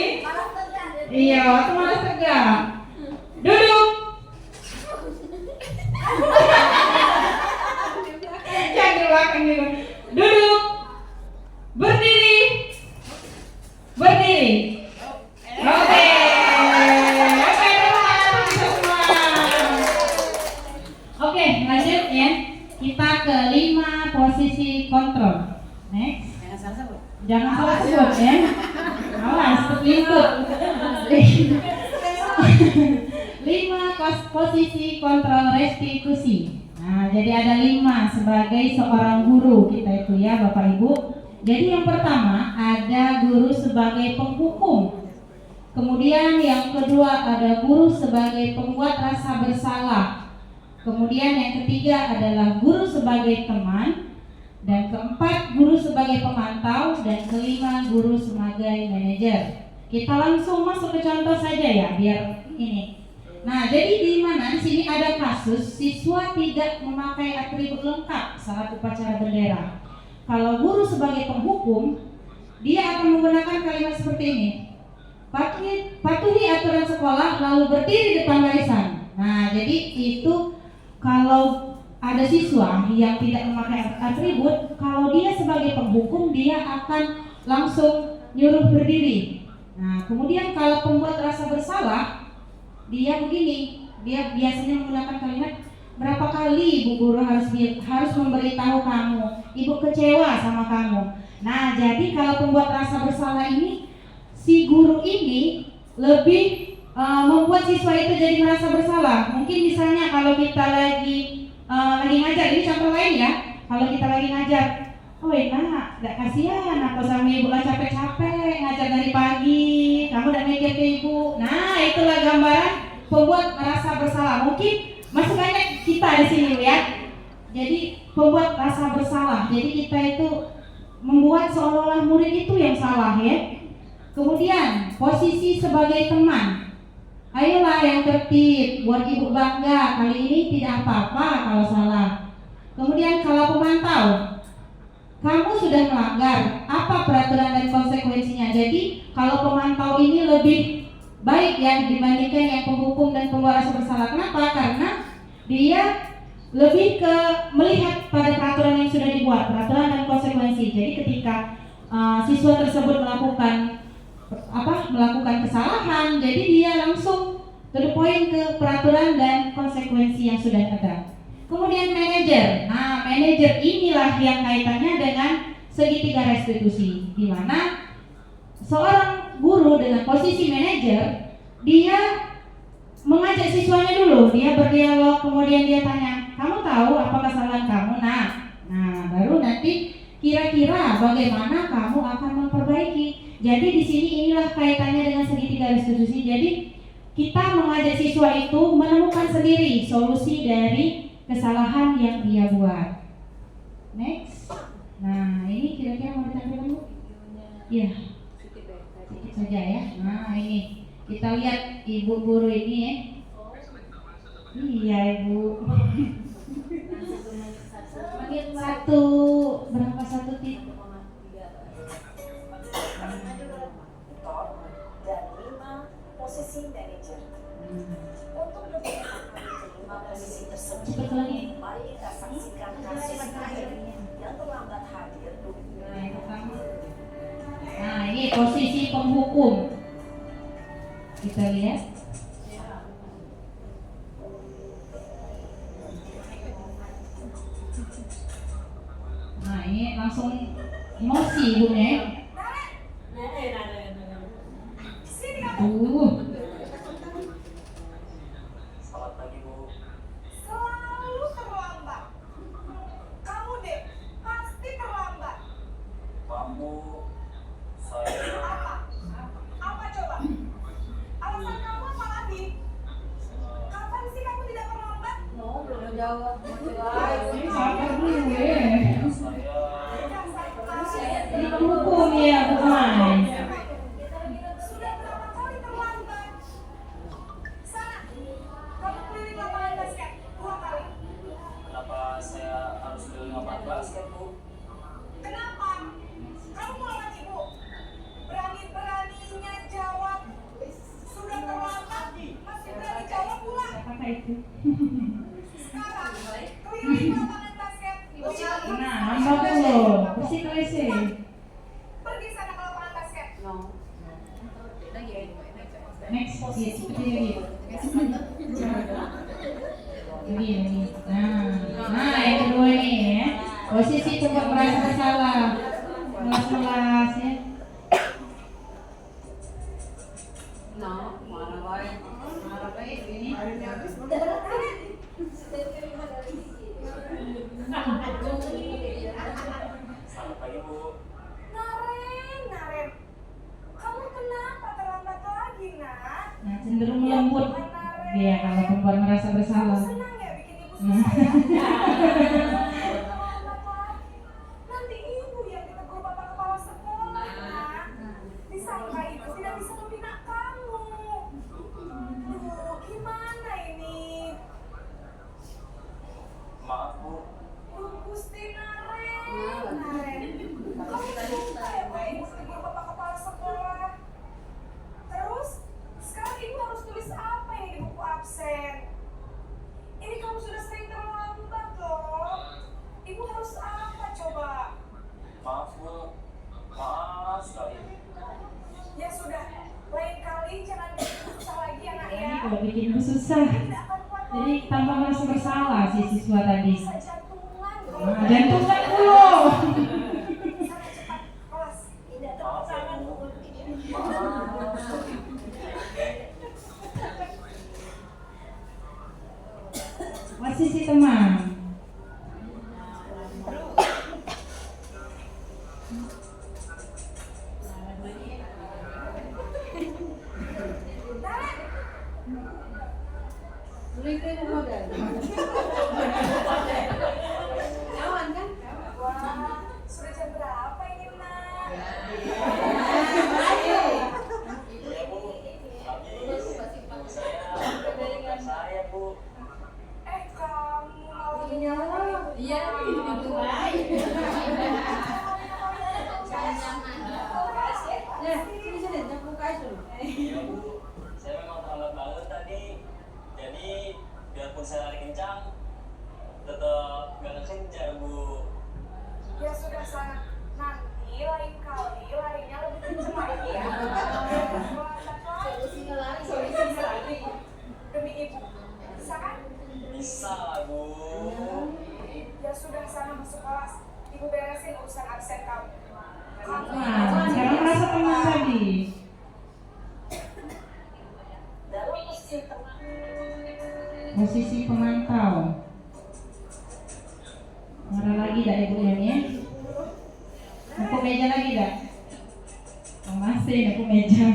Iya, waktu malas tegak. Duduk. Yang di belakang gitu. Duduk. Berdiri. Berdiri. Oke. Oke, lanjut ya. Kita ke 5 posisi kontrol. Next. Jangan salah sebut ya. Awas, terliput. 5 posisi kontrol restitusi. Nah, jadi ada 5 sebagai seorang guru kita itu ya Bapak Ibu. Jadi yang pertama ada guru sebagai penghukum. Kemudian yang kedua ada guru sebagai pembuat rasa bersalah. Kemudian yang ketiga adalah guru sebagai teman. Dan keempat guru sebagai pemantau. Dan kelima guru sebagai manajer. Kita langsung masuk ke contoh saja ya biar ini. Nah, jadi di mana di sini ada kasus siswa tidak memakai atribut lengkap saat upacara bendera. Kalau guru sebagai penghukum, dia akan menggunakan kalimat seperti ini. Patuhi aturan sekolah lalu berdiri depan barisan. Nah, jadi itu kalau ada siswa yang tidak memakai atribut, kalau dia sebagai penghukum dia akan langsung nyuruh berdiri. Nah, kemudian kalau pembuat rasa bersalah, dia begini, dia biasanya menggunakan kalimat, berapa kali Bu Guru harus memberitahu kamu, Ibu kecewa sama kamu. Nah, jadi kalau pembuat rasa bersalah ini, si guru ini lebih membuat siswa itu jadi merasa bersalah. Mungkin misalnya kalau kita lagi ngajar, ini contoh lain ya. Kalau kita lagi ngajar, oh nak, gak kasihan aku sama ibu lah capek-capek ngajar dari pagi, kamu udah mikir ke ibu. Nah, itulah gambaran pembuat merasa bersalah. Mungkin masih banyak kita di sini ya. Jadi pembuat rasa bersalah. Jadi kita itu membuat seolah-olah murid itu yang salah ya. Kemudian posisi sebagai teman. Ayolah yang tertib, buat ibu bangga. Kali ini tidak apa-apa kalau salah. Kemudian kalau pemantau, kamu sudah melanggar, apa peraturan dan konsekuensinya. Jadi kalau pemantau ini lebih baik ya dibandingkan yang penghukum dan pembuat rasa bersalah. Kenapa? Karena dia lebih ke melihat pada peraturan yang sudah dibuat, peraturan dan konsekuensi. Jadi ketika siswa tersebut melakukan kesalahan, jadi dia langsung to the point ke peraturan dan konsekuensi yang sudah ada. Kemudian manajer. Nah, manajer inilah yang kaitannya dengan segitiga restitusi, di mana seorang guru dengan posisi manajer, dia mengajak siswanya dulu, dia berdialog, kemudian dia tanya, kamu tahu apa kesalahan kamu? Nah, baru nanti kira-kira bagaimana kamu akan memperbaiki. Jadi di sini inilah kaitannya dengan segitiga restitusi. Jadi kita mengajak siswa itu menemukan sendiri solusi dari kesalahan yang dia buat. Next. Nah, ini kira-kira mau ditampilkan Bu? Iya. Sedikit saja ya. Nah, ini kita lihat ibu guru ini ya. Iya ibu. Satu berapa satu titik? Dan 5 posisi manajer. Untuk lebih mengetahui 5 posisi tersebut, mari kita saksikan kasus lain yang terlambat hadir. Nah, ini posisi penghukum. Kita lihat. Nah, ini langsung emosi ibunya. Selamat pagi Bu. Selalu terlambat. Kamu deh pasti terlambat. Kamu, saya. Apa coba? Alasan kamu apa lagi? Kapan sih kamu tidak terlambat? Belum jawab. Ini sabar dulu ya. Ini penghukum ya, bukan. Sudah berapa kali terlambat? Sana, kamu keliling lapangan basket. Sekarang keliling lapangan basket. Nah, nambah dulu. Bersih kelisi. Pergi sana ke lapangan basket. Next, ya, seperti lagi. Lagi. Nah, yang kedua ini ya. Posisi tempat merasa bersalah. Melas-melas ya. Selamat pagi Bu. Naren. Kamu kenapa terlambat lagi, Nak? Nah, cenderung lembut dia kalau perempuan merasa bersalah. Senang ya bikin ibu susah ya? Nanti ibu yang ditegur bapak kepala sekolah, Nak. Disangka ibu tidak bisa membina kamu. Duh, gimana ini? Maaf Bu. Duh, Gusti Naren. Kamu suka ya Pak ibu ditegur bapak kepala sekolah? Terus, sekarang ibu harus tulis apa ini di buku absen? Ini kamu sudah sering terlambat loh. Ibu harus apa coba? Maaf Bu. Maaf sekali. Ya sudah, lain kali jangan bikin susah lagi ya Nak ya. Ini kalau bikin ibu susah. Jadi tanpa merasa bersalah si siswa tadi. Bisa jantungan loh. Nah, jantungan dulu. Sana cepat, kelas. Tidak tepuk tangan pukul. Posisi teman. Wah, sudah jam berapa ini Nak? Iya Bu. Habis. Saya Bu. Kamu malah menyalahi. Iya, itu baik. Iya Bu. Saya memang terlambat banget tadi. Jadi biarpun saya lari kencang, tetap gak kejar Bu. Ya sudah sana. Nanti lain kali larinya lebih kenceng lagi ya. Solusinya lagi. Demi ibu. Bisa kan? Bisa Bu. Ya sudah sana masuk kelas. Ibu beresin urusan absen kamu. Nah, sekarang merasa teman tadi. Dalam posisi teman. Posisi pemantau. Marah lagi dah ibunya nih ya. Aku meja lagi dah. Oh, masih aku meja.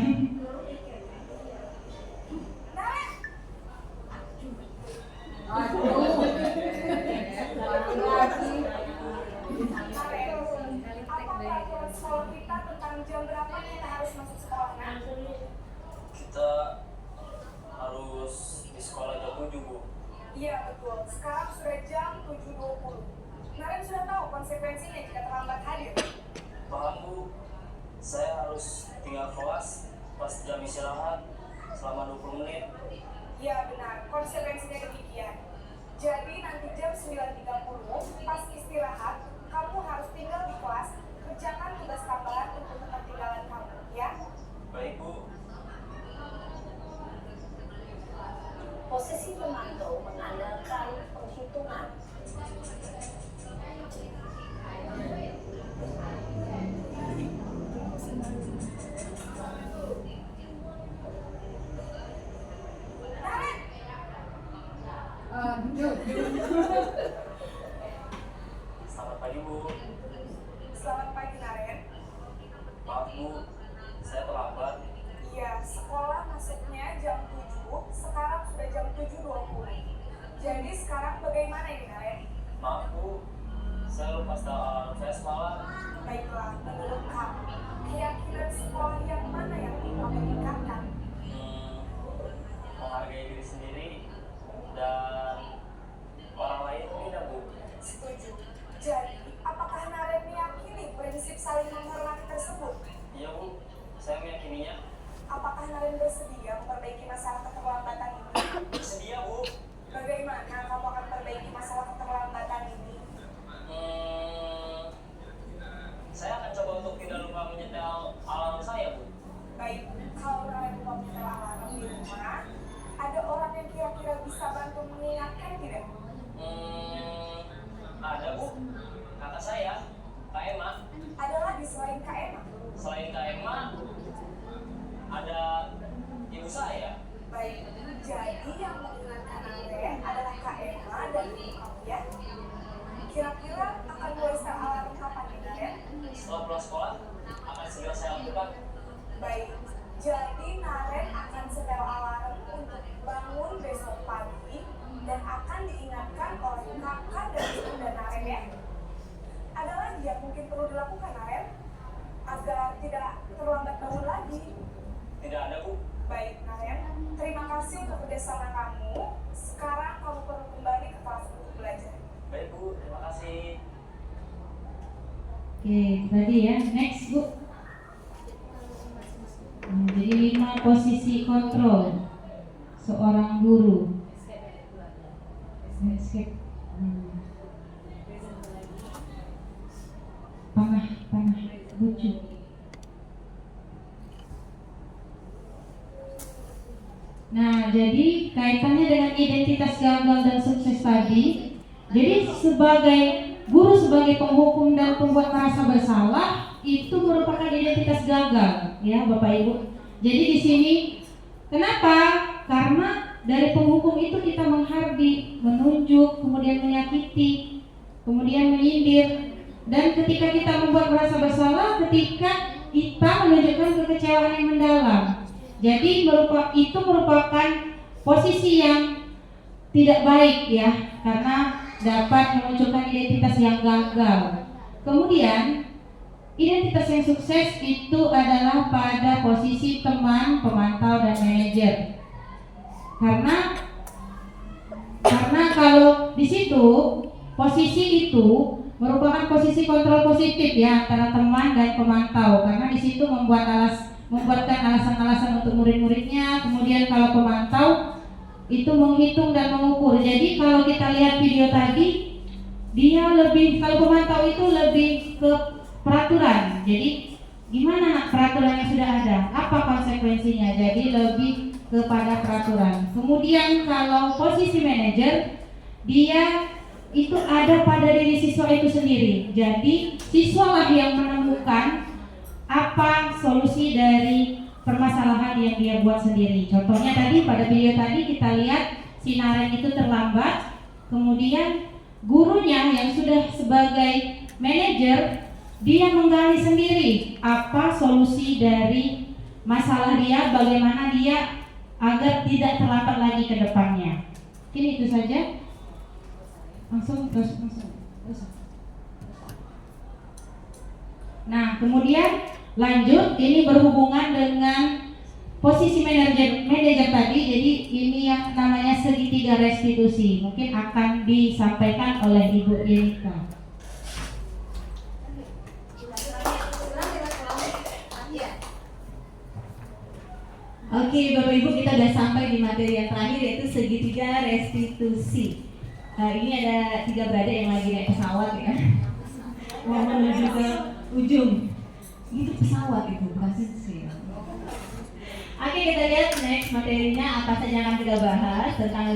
Apa peraturan sekolah kita tentang jam berapa kita harus masuk sekolah? Nah, Kita harus di sekolah jam 7 Bu. iya betul. Sekarang sudah jam 7.20. Naren sudah tahu konsekuensinya jika terlambat hadir. Paham Bu. Saya harus tinggal kelas pas jam istirahat selama 20 menit. Iya benar, konsekuensinya demikian. Jadi nanti jam 9.30 pas istirahat, kamu harus tinggal di kelas, kerjakan tugas tambahan untuk ketertinggalan kamu, ya? Baik Bu. Posisi pemantau mengandalkan penghitungan. Selamat pagi Bu. Selamat pagi Naren. Maaf Bu, saya terlambat. Iya, sekolah masuknya jam 7, sekarang sudah jam 7.20. Jadi sekarang bagaimana ini Naren? Maaf Bu, saya lupa alarm saya semalam. Baiklah, menurut kamu, keyakinan sekolah yang mana yang kamu tingkatkan? Menghargai diri sendiri dan orang lain tidak Bu. Setuju. Jadi, apakah Naren meyakini prinsip saling menghormati tersebut? Iya Bu, saya meyakininya. Apakah Naren bersedia memperbaiki masalah keterlambatan ini? Bersedia Bu. Bagaimana Kira-kira akan mulai setel alarm kapan nih, Naren? Setelah pulang sekolah, akan segera saya lakukan. Baik, jadi Naren akan setel alarm untuk bangun besok pagi dan akan diingatkan oleh kakak dan bunda Naren ya. Ada lagi yang mungkin perlu dilakukan Naren agar tidak terlambat bangun lagi? Tidak ada, Bu. Baik Naren, terima kasih untuk kerjasama kamu. Sekarang kamu perlu kembali ke kelas untuk belajar. Baik, Bu. Terima kasih. Oke, tadi ya. Next, Bu. Jadi 5 posisi kontrol seorang guru. Escape. Panah, lucu. Nah, jadi kaitannya dengan identitas gagal dan sukses tadi. Jadi sebagai guru, sebagai penghukum dan pembuat merasa bersalah, itu merupakan identitas gagal, ya Bapak Ibu. Jadi di sini kenapa? Karena dari penghukum itu kita menghardi, menunjuk, kemudian menyakiti, kemudian menyindir. Dan ketika kita membuat merasa bersalah, ketika kita menunjukkan kekecewaan yang mendalam. Jadi itu merupakan posisi yang tidak baik ya, karena dapat memunculkan identitas yang gagal. Kemudian identitas yang sukses itu adalah pada posisi teman, pemantau, dan manajer. Karena kalau di situ posisi itu merupakan posisi kontrol positif ya antara teman dan pemantau, karena di situ membuatkan alasan-alasan untuk murid-muridnya. Kemudian kalau pemantau itu menghitung dan mengukur. Jadi kalau kita lihat video tadi, kalau pemantau itu lebih ke peraturan. Jadi gimana peraturan yang sudah ada, apa konsekuensinya, jadi lebih kepada peraturan. Kemudian kalau posisi manajer, dia itu ada pada diri siswa itu sendiri. Jadi siswalah yang menemukan apa solusi dari permasalahan yang dia buat sendiri. Contohnya tadi pada video tadi kita lihat si Naren itu terlambat, kemudian gurunya yang sudah sebagai manajer, dia menggali sendiri apa solusi dari masalah dia, bagaimana dia agar tidak terlambat lagi ke depannya. Mungkin itu saja. Langsung. Nah, kemudian lanjut, ini berhubungan dengan posisi manajer tadi. Jadi ini yang namanya segitiga restitusi. Mungkin akan disampaikan oleh Ibu Yenika. Oke, Bapak Ibu, kita sudah sampai di materi yang terakhir, yaitu segitiga restitusi. Ini ada 3 berada yang lagi naik pesawat ya, mau menuju ke ujung. Itu pesawat itu, bukan sih. Oke, kita lihat next materinya apa saja yang akan kita bahas tentang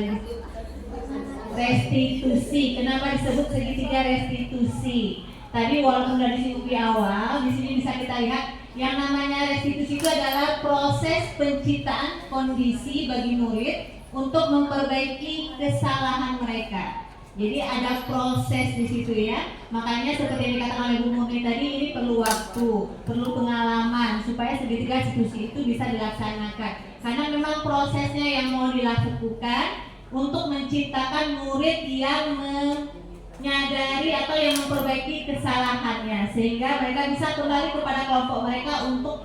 restitusi. Kenapa disebut segitiga restitusi? Tadi walaupun sudah disinggung di awal, di sini bisa kita lihat yang namanya restitusi itu adalah proses penciptaan kondisi bagi murid untuk memperbaiki kesalahan mereka. Jadi ada proses di situ ya. Makanya seperti yang dikatakan oleh Bu Murni tadi, ini perlu waktu, perlu pengalaman supaya segitiga restitusi itu bisa dilaksanakan. Karena memang prosesnya yang mau dilakukan untuk menciptakan murid yang menyadari atau yang memperbaiki kesalahannya, sehingga mereka bisa kembali kepada kelompok mereka untuk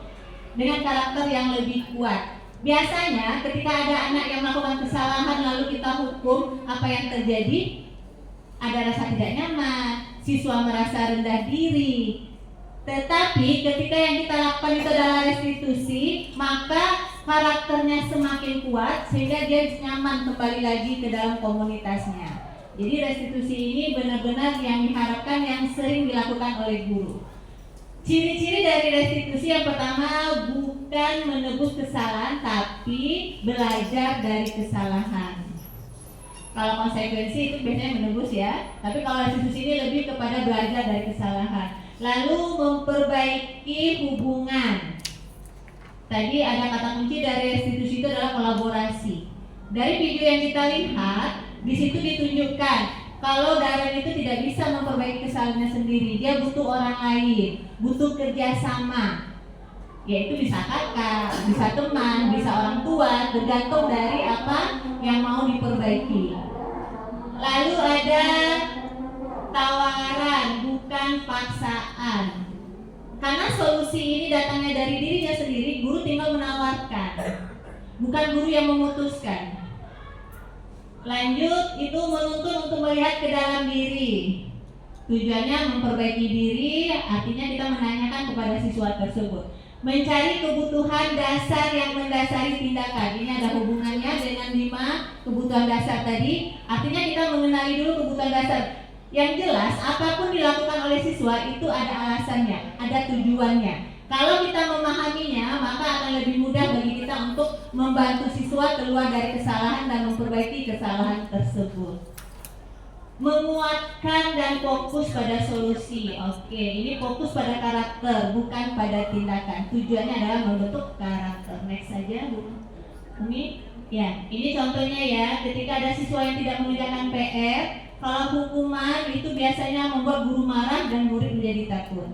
dengan karakter yang lebih kuat. Biasanya ketika ada anak yang melakukan kesalahan lalu kita hukum, apa yang terjadi? Ada rasa tidak nyaman, siswa merasa rendah diri. Tetapi ketika yang kita lakukan itu adalah restitusi, maka karakternya semakin kuat sehingga dia nyaman kembali lagi ke dalam komunitasnya. Jadi restitusi ini benar-benar yang diharapkan yang sering dilakukan oleh guru. Ciri-ciri dari restitusi yang pertama, bukan menebus kesalahan tapi belajar dari kesalahan. Kalau konsekuensi itu biasanya menebus ya, tapi kalau restitusi ini lebih kepada belajar dari kesalahan. Lalu memperbaiki hubungan. Tadi ada kata kunci dari restitusi itu adalah kolaborasi. Dari video yang kita lihat, di situ ditunjukkan Kalau Darren itu tidak bisa memperbaiki kesalahannya sendiri, dia butuh orang lain, butuh kerjasama, yaitu bisa kakak, bisa teman, bisa orang tua, tergantung dari apa yang mau diperbaiki. Lalu ada tawaran, bukan paksaan. Karena solusi ini datangnya dari dirinya sendiri, guru tinggal menawarkan, bukan guru yang memutuskan. Lanjut, itu menuntun untuk melihat ke dalam diri. Tujuannya memperbaiki diri, artinya kita menanyakan kepada siswa tersebut. Mencari kebutuhan dasar yang mendasari tindakan. Ini ada hubungannya dengan 5 kebutuhan dasar tadi. Artinya kita mengenali dulu kebutuhan dasar. Yang jelas, apapun dilakukan oleh siswa itu ada alasannya, ada tujuannya. Kalau kita memahaminya, maka akan lebih mudah bagi kita untuk membantu siswa keluar dari kesalahan dan memperbaiki kesalahan tersebut. Menguatkan dan fokus pada solusi. Oke, ini fokus pada karakter, bukan pada tindakan. Tujuannya adalah membentuk karakter. Next saja, Bu. Ini, ya, ini contohnya ya. Ketika ada siswa yang tidak mengerjakan PR, kalau hukuman itu biasanya membuat guru marah dan murid menjadi takut.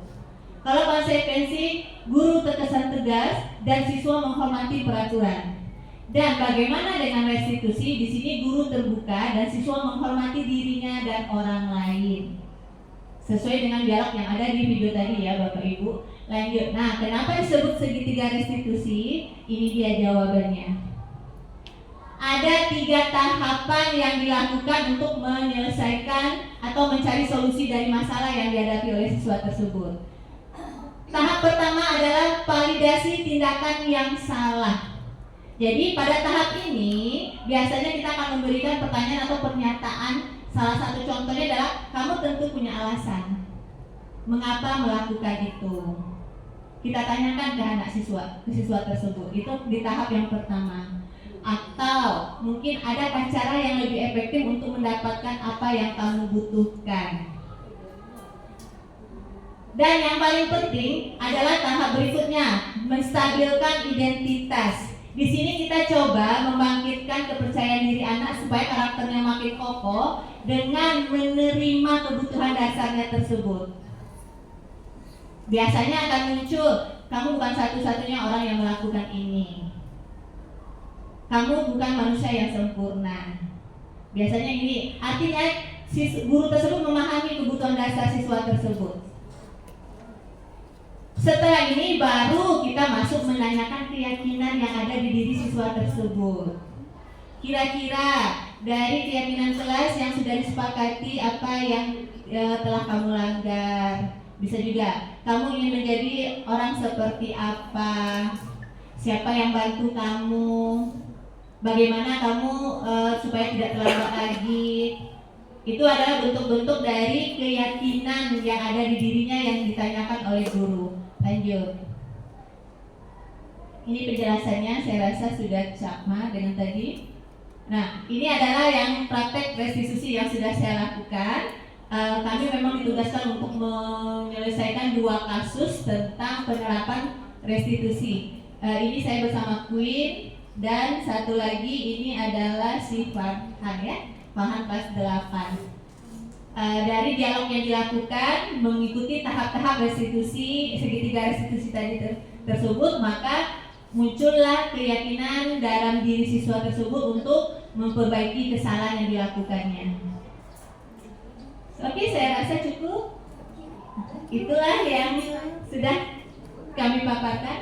Kalau konsekuensi, guru terkesan tegas dan siswa menghormati peraturan. Dan bagaimana dengan restitusi? Di sini guru terbuka dan siswa menghormati dirinya dan orang lain. Sesuai dengan dialog yang ada di video tadi ya Bapak Ibu. Lanjut. Nah, kenapa disebut segitiga restitusi? Ini dia jawabannya. Ada 3 tahapan yang dilakukan untuk menyelesaikan atau mencari solusi dari masalah yang dihadapi oleh siswa tersebut. Tahap pertama adalah validasi tindakan yang salah. Jadi pada tahap ini biasanya kita akan memberikan pertanyaan atau pernyataan. Salah satu contohnya adalah kamu tentu punya alasan mengapa melakukan itu. Kita tanyakan ke anak siswa, ke siswa tersebut. Itu di tahap yang pertama. Atau mungkin adakah cara yang lebih efektif untuk mendapatkan apa yang kamu butuhkan. Dan yang paling penting adalah tahap berikutnya, menstabilkan identitas. Di sini kita coba membangkitkan kepercayaan diri anak supaya karakternya makin kokoh dengan menerima kebutuhan dasarnya tersebut. Biasanya akan muncul, kamu bukan satu-satunya orang yang melakukan ini. Kamu bukan manusia yang sempurna. Biasanya ini, artinya guru tersebut memahami kebutuhan dasar siswa tersebut. Setelah ini baru kita masuk menanyakan keyakinan yang ada di diri siswa tersebut. Kira-kira dari keyakinan kelas yang sudah disepakati apa yang telah kamu langgar. Bisa juga kamu ingin menjadi orang seperti apa, siapa yang bantu kamu, bagaimana kamu supaya tidak terlambat lagi. Itu adalah bentuk-bentuk dari keyakinan yang ada di dirinya yang ditanyakan oleh guru. Lanjut. Ini penjelasannya saya rasa sudah sama dengan tadi. Nah, ini adalah yang praktek restitusi yang sudah saya lakukan. Kami memang ditugaskan untuk menyelesaikan 2 kasus tentang penerapan restitusi. Ini saya bersama Queen dan satu lagi ini adalah si Farhan ya, Farhan kelas 8. Dari dialog yang dilakukan mengikuti tahap-tahap restitusi, segitiga restitusi tadi tersebut, maka muncullah keyakinan dalam diri siswa tersebut untuk memperbaiki kesalahan yang dilakukannya. Oke, saya rasa cukup. Itulah yang sudah kami paparkan.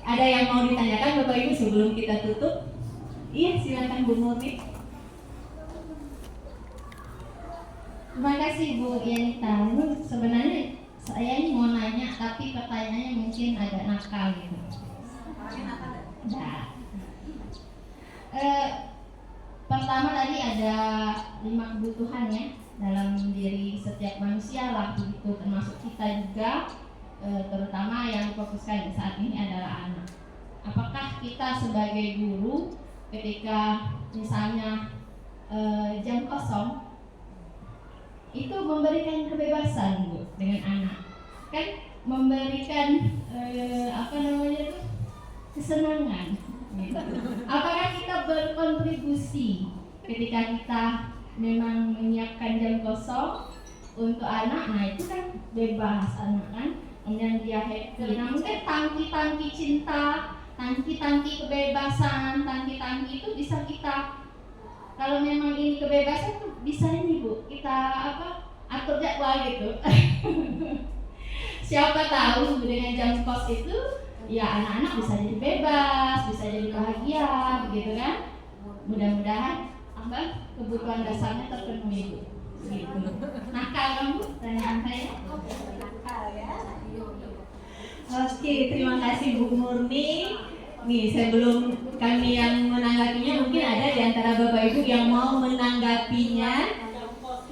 Ada yang mau ditanyakan Bapak Ibu sebelum kita tutup? Iya, silakan Bu Murni. Terima kasih Bu Yanita. Sebenarnya saya ini mau nanya tapi pertanyaannya mungkin agak nakal gitu. Nah, pertama tadi ada 5 kebutuhan ya dalam diri setiap manusia lah begitu, termasuk kita juga, terutama yang difokuskan saat ini adalah anak. Apakah kita sebagai guru ketika misalnya jam kosong itu memberikan kebebasan Bu dengan anak, kan memberikan kesenangan Gitu. Apakah kita berkontribusi ketika kita memang menyiapkan jam kosong untuk anak? Nah itu kan bebas anak kan, kemudian dia happy. Nah mungkin tangki-tangki cinta, tangki-tangki kebebasan, tangki-tangki itu bisa kita, kalau memang ini kebebasan tuh bisa ini Bu, kita atur jadwal gitu. Siapa tahu dengan jam kos itu ya anak-anak bisa jadi bebas, bisa jadi bahagia, begitu kan? Mudah-mudahan kebutuhan dasarnya terpenuhi Bu. Gitu. Nakal kan Bu? Pertanyaan saya. Nakal ya. Oke, terima kasih Bu Murni. Nih, sebelum kami yang menanggapinya, mungkin ada di antara Bapak Ibu yang mau menanggapinya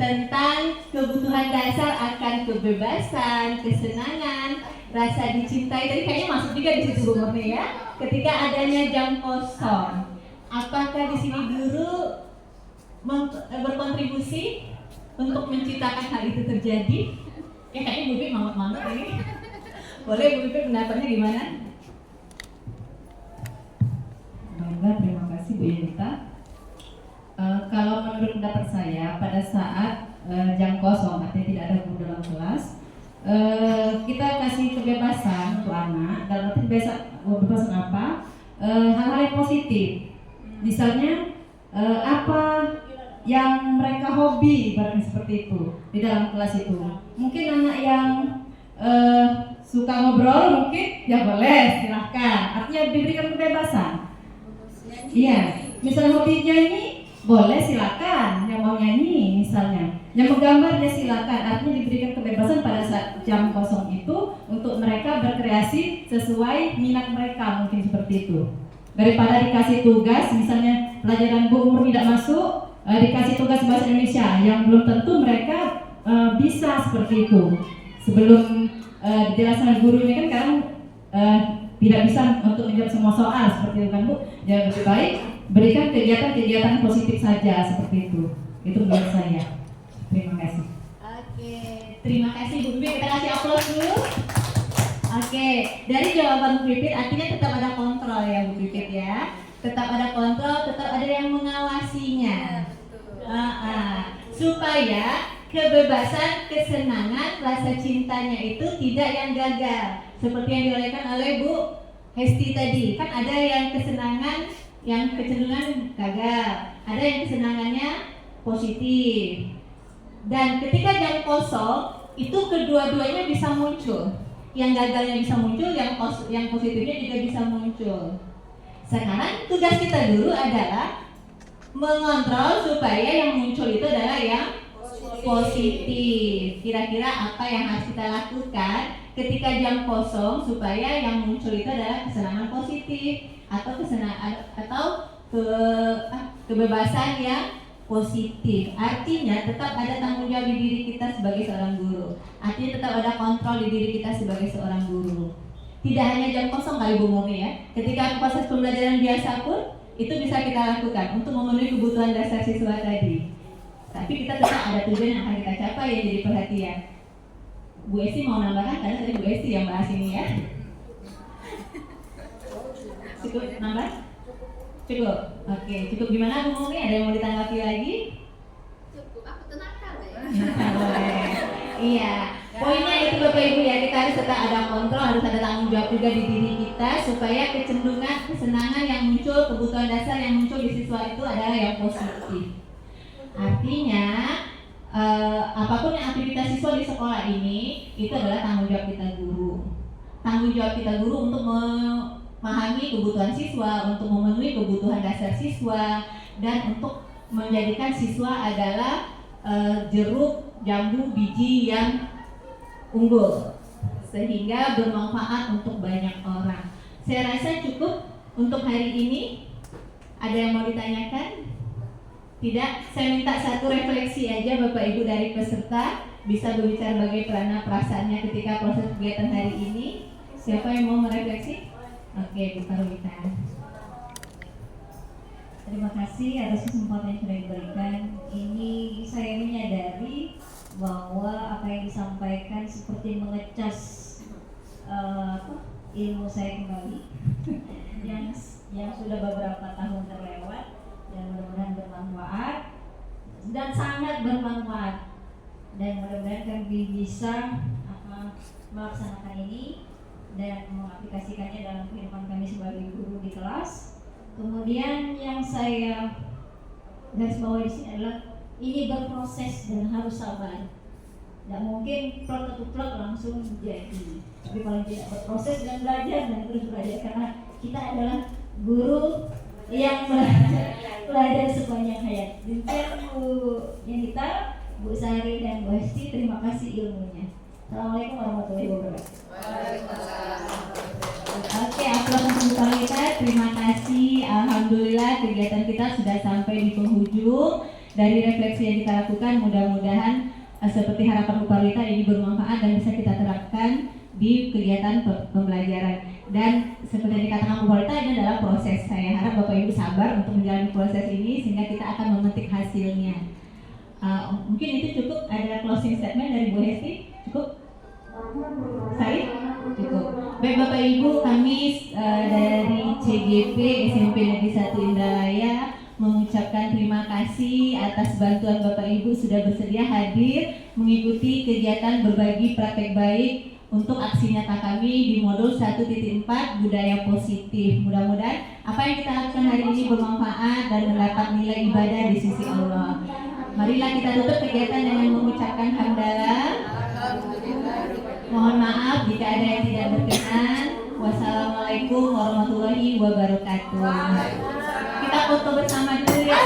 tentang kebutuhan dasar akan kebebasan, kesenangan, rasa dicintai. Tadi kayaknya masuk juga di situ Bu Murni ya. Ketika adanya jam kosong, apakah di sini guru berkontribusi untuk menciptakan hal itu terjadi? Ya kayaknya Bu Pipit mangut-mangut ini. Boleh Bu Pipit pendapatnya gimana? Baiklah, terima kasih Bu Yunita. Kalau menurut pendapat saya, pada saat jam kosong artinya tidak ada guru dalam kelas, kita kasih kebebasan untuk anak. Dalam arti kebebasan apa? Hal-hal yang positif. Misalnya apa yang mereka hobi, ibaratnya seperti itu di dalam kelas itu. Mungkin anak yang suka ngobrol, mungkin ya boleh, silahkan. Artinya diberikan kebebasan. Iya, misalnya hobinya ini boleh silakan, yang mau nyanyi misalnya, yang menggambar ya silakan. Artinya diberikan kebebasan pada saat jam kosong itu untuk mereka berkreasi sesuai minat mereka, mungkin seperti itu. Daripada dikasih tugas, misalnya pelajaran Bu umur tidak masuk, dikasih tugas bahasa Indonesia yang belum tentu mereka bisa seperti itu. Sebelum dijelaskan guru ini kan kadang tidak bisa untuk menjawab semua soal seperti itu kan Bu. Ya lebih baik berikan kegiatan-kegiatan positif saja seperti itu. Itu menurut saya. Terima kasih. Oke, terima kasih Bu Pipit. Kita kasih aplaus dulu. Oke, dari jawaban Bu Pipit artinya tetap ada kontrol ya Bu Pipit ya. Tetap ada kontrol, tetap ada yang mengawasinya. Supaya kebebasan, kesenangan, rasa cintanya itu tidak yang gagal. Seperti yang diuraikan oleh Bu Hesti tadi, kan ada yang kesenangan, yang kecenderungan gagal, ada yang kesenangannya positif. Dan ketika jam kosong itu kedua-duanya bisa muncul. Yang gagalnya bisa muncul, yang positifnya juga bisa muncul. Sekarang tugas kita dulu adalah mengontrol supaya yang muncul itu adalah yang positif. Kira-kira apa yang harus kita lakukan ketika jam kosong supaya yang muncul itu adalah kesenangan positif atau kebebasan yang positif. Artinya tetap ada tanggung jawab di diri kita sebagai seorang guru. Artinya tetap ada kontrol di diri kita sebagai seorang guru. Tidak hanya jam kosong kali Bu Murni ya. Ketika proses pembelajaran biasa pun itu bisa kita lakukan untuk memenuhi kebutuhan dasar siswa tadi. Tapi kita tetap ada tujuan yang akan kita capai yang jadi perhatian. Bu Esti mau nambahkan karena tadi Bu Esti yang bahas ini ya. Cukup nambah? Cukup. Oke, cukup gimana Bu Murni? Ada yang mau ditanggapi lagi? Cukup, aku tenangkan ya. Iya. Poinnya itu Bapak Ibu ya, kita harus tetap ada kontrol, harus ada tanggung jawab juga di diri kita supaya kecenderungan, kesenangan yang muncul, kebutuhan dasar yang muncul di siswa itu adalah yang positif. Artinya apapun yang aktivitas siswa di sekolah ini itu adalah tanggung jawab kita guru. Tanggung jawab kita guru untuk memahami kebutuhan siswa, untuk memenuhi kebutuhan dasar siswa, dan untuk menjadikan siswa adalah jeruk, jambu, biji yang unggul sehingga bermanfaat untuk banyak orang. Saya rasa cukup untuk hari ini. Ada yang mau ditanyakan? Tidak? Saya minta satu refleksi aja Bapak Ibu dari peserta, bisa berbicara bagaimana pelana perasaannya ketika proses kegiatan hari ini. Siapa yang mau merefleksi? Oke, Bu Parwita. Terima kasih atas kesempatan yang sudah diberikan. Ini saya menyadari bahwa apa yang disampaikan seperti mengecas ilmu saya kembali. Yang yang sudah beberapa tahun terlewat dan mudah-mudahan bermanfaat dan sangat bermanfaat, dan mudah-mudahan kami bisa melaksanakan ini dan mengaplikasikannya dalam kehidupan kami sebagai guru di kelas. Kemudian yang saya garis bawahi di sini adalah ini berproses dan harus sabar. Tidak mungkin plek langsung jadi, tapi paling tidak berproses dan belajar dan terus belajar, karena kita adalah guru yang belajar sepanjang hayat. Demikian Bu Yanita, Bu Sari dan Bu Hesti, terima kasih ilmunya. Assalamualaikum warahmatullahi wabarakatuh. Oke, aplaus untuk kita. Terima kasih. Alhamdulillah kegiatan kita sudah sampai di penghujung. Dari refleksi yang kita lakukan, mudah-mudahan seperti harapan Uparwita ini bermanfaat dan bisa kita terapkan di kegiatan pembelajaran. Dan seperti yang dikatakan Uparwita, ini adalah proses. Saya harap Bapak Ibu sabar untuk menjalani proses ini sehingga kita akan memetik hasilnya. Mungkin itu cukup. Ada closing statement dari Bu Hesti? Cukup? Saya? Cukup. Baik Bapak Ibu, kami dari CGP SMP Negeri 1 Indralaya mengucapkan terima kasih atas bantuan Bapak Ibu sudah bersedia hadir mengikuti kegiatan berbagi praktek baik untuk aksi nyata kami di modul 1.4 budaya positif. Mudah-mudahan apa yang kita lakukan hari ini bermanfaat dan mendapat nilai ibadah di sisi Allah. Marilah kita tutup kegiatan dengan mengucapkan hamdalah. Mohon maaf jika ada yang tidak berkenan. Wassalamualaikum warahmatullahi wabarakatuh. Kita foto bersama dulu ya.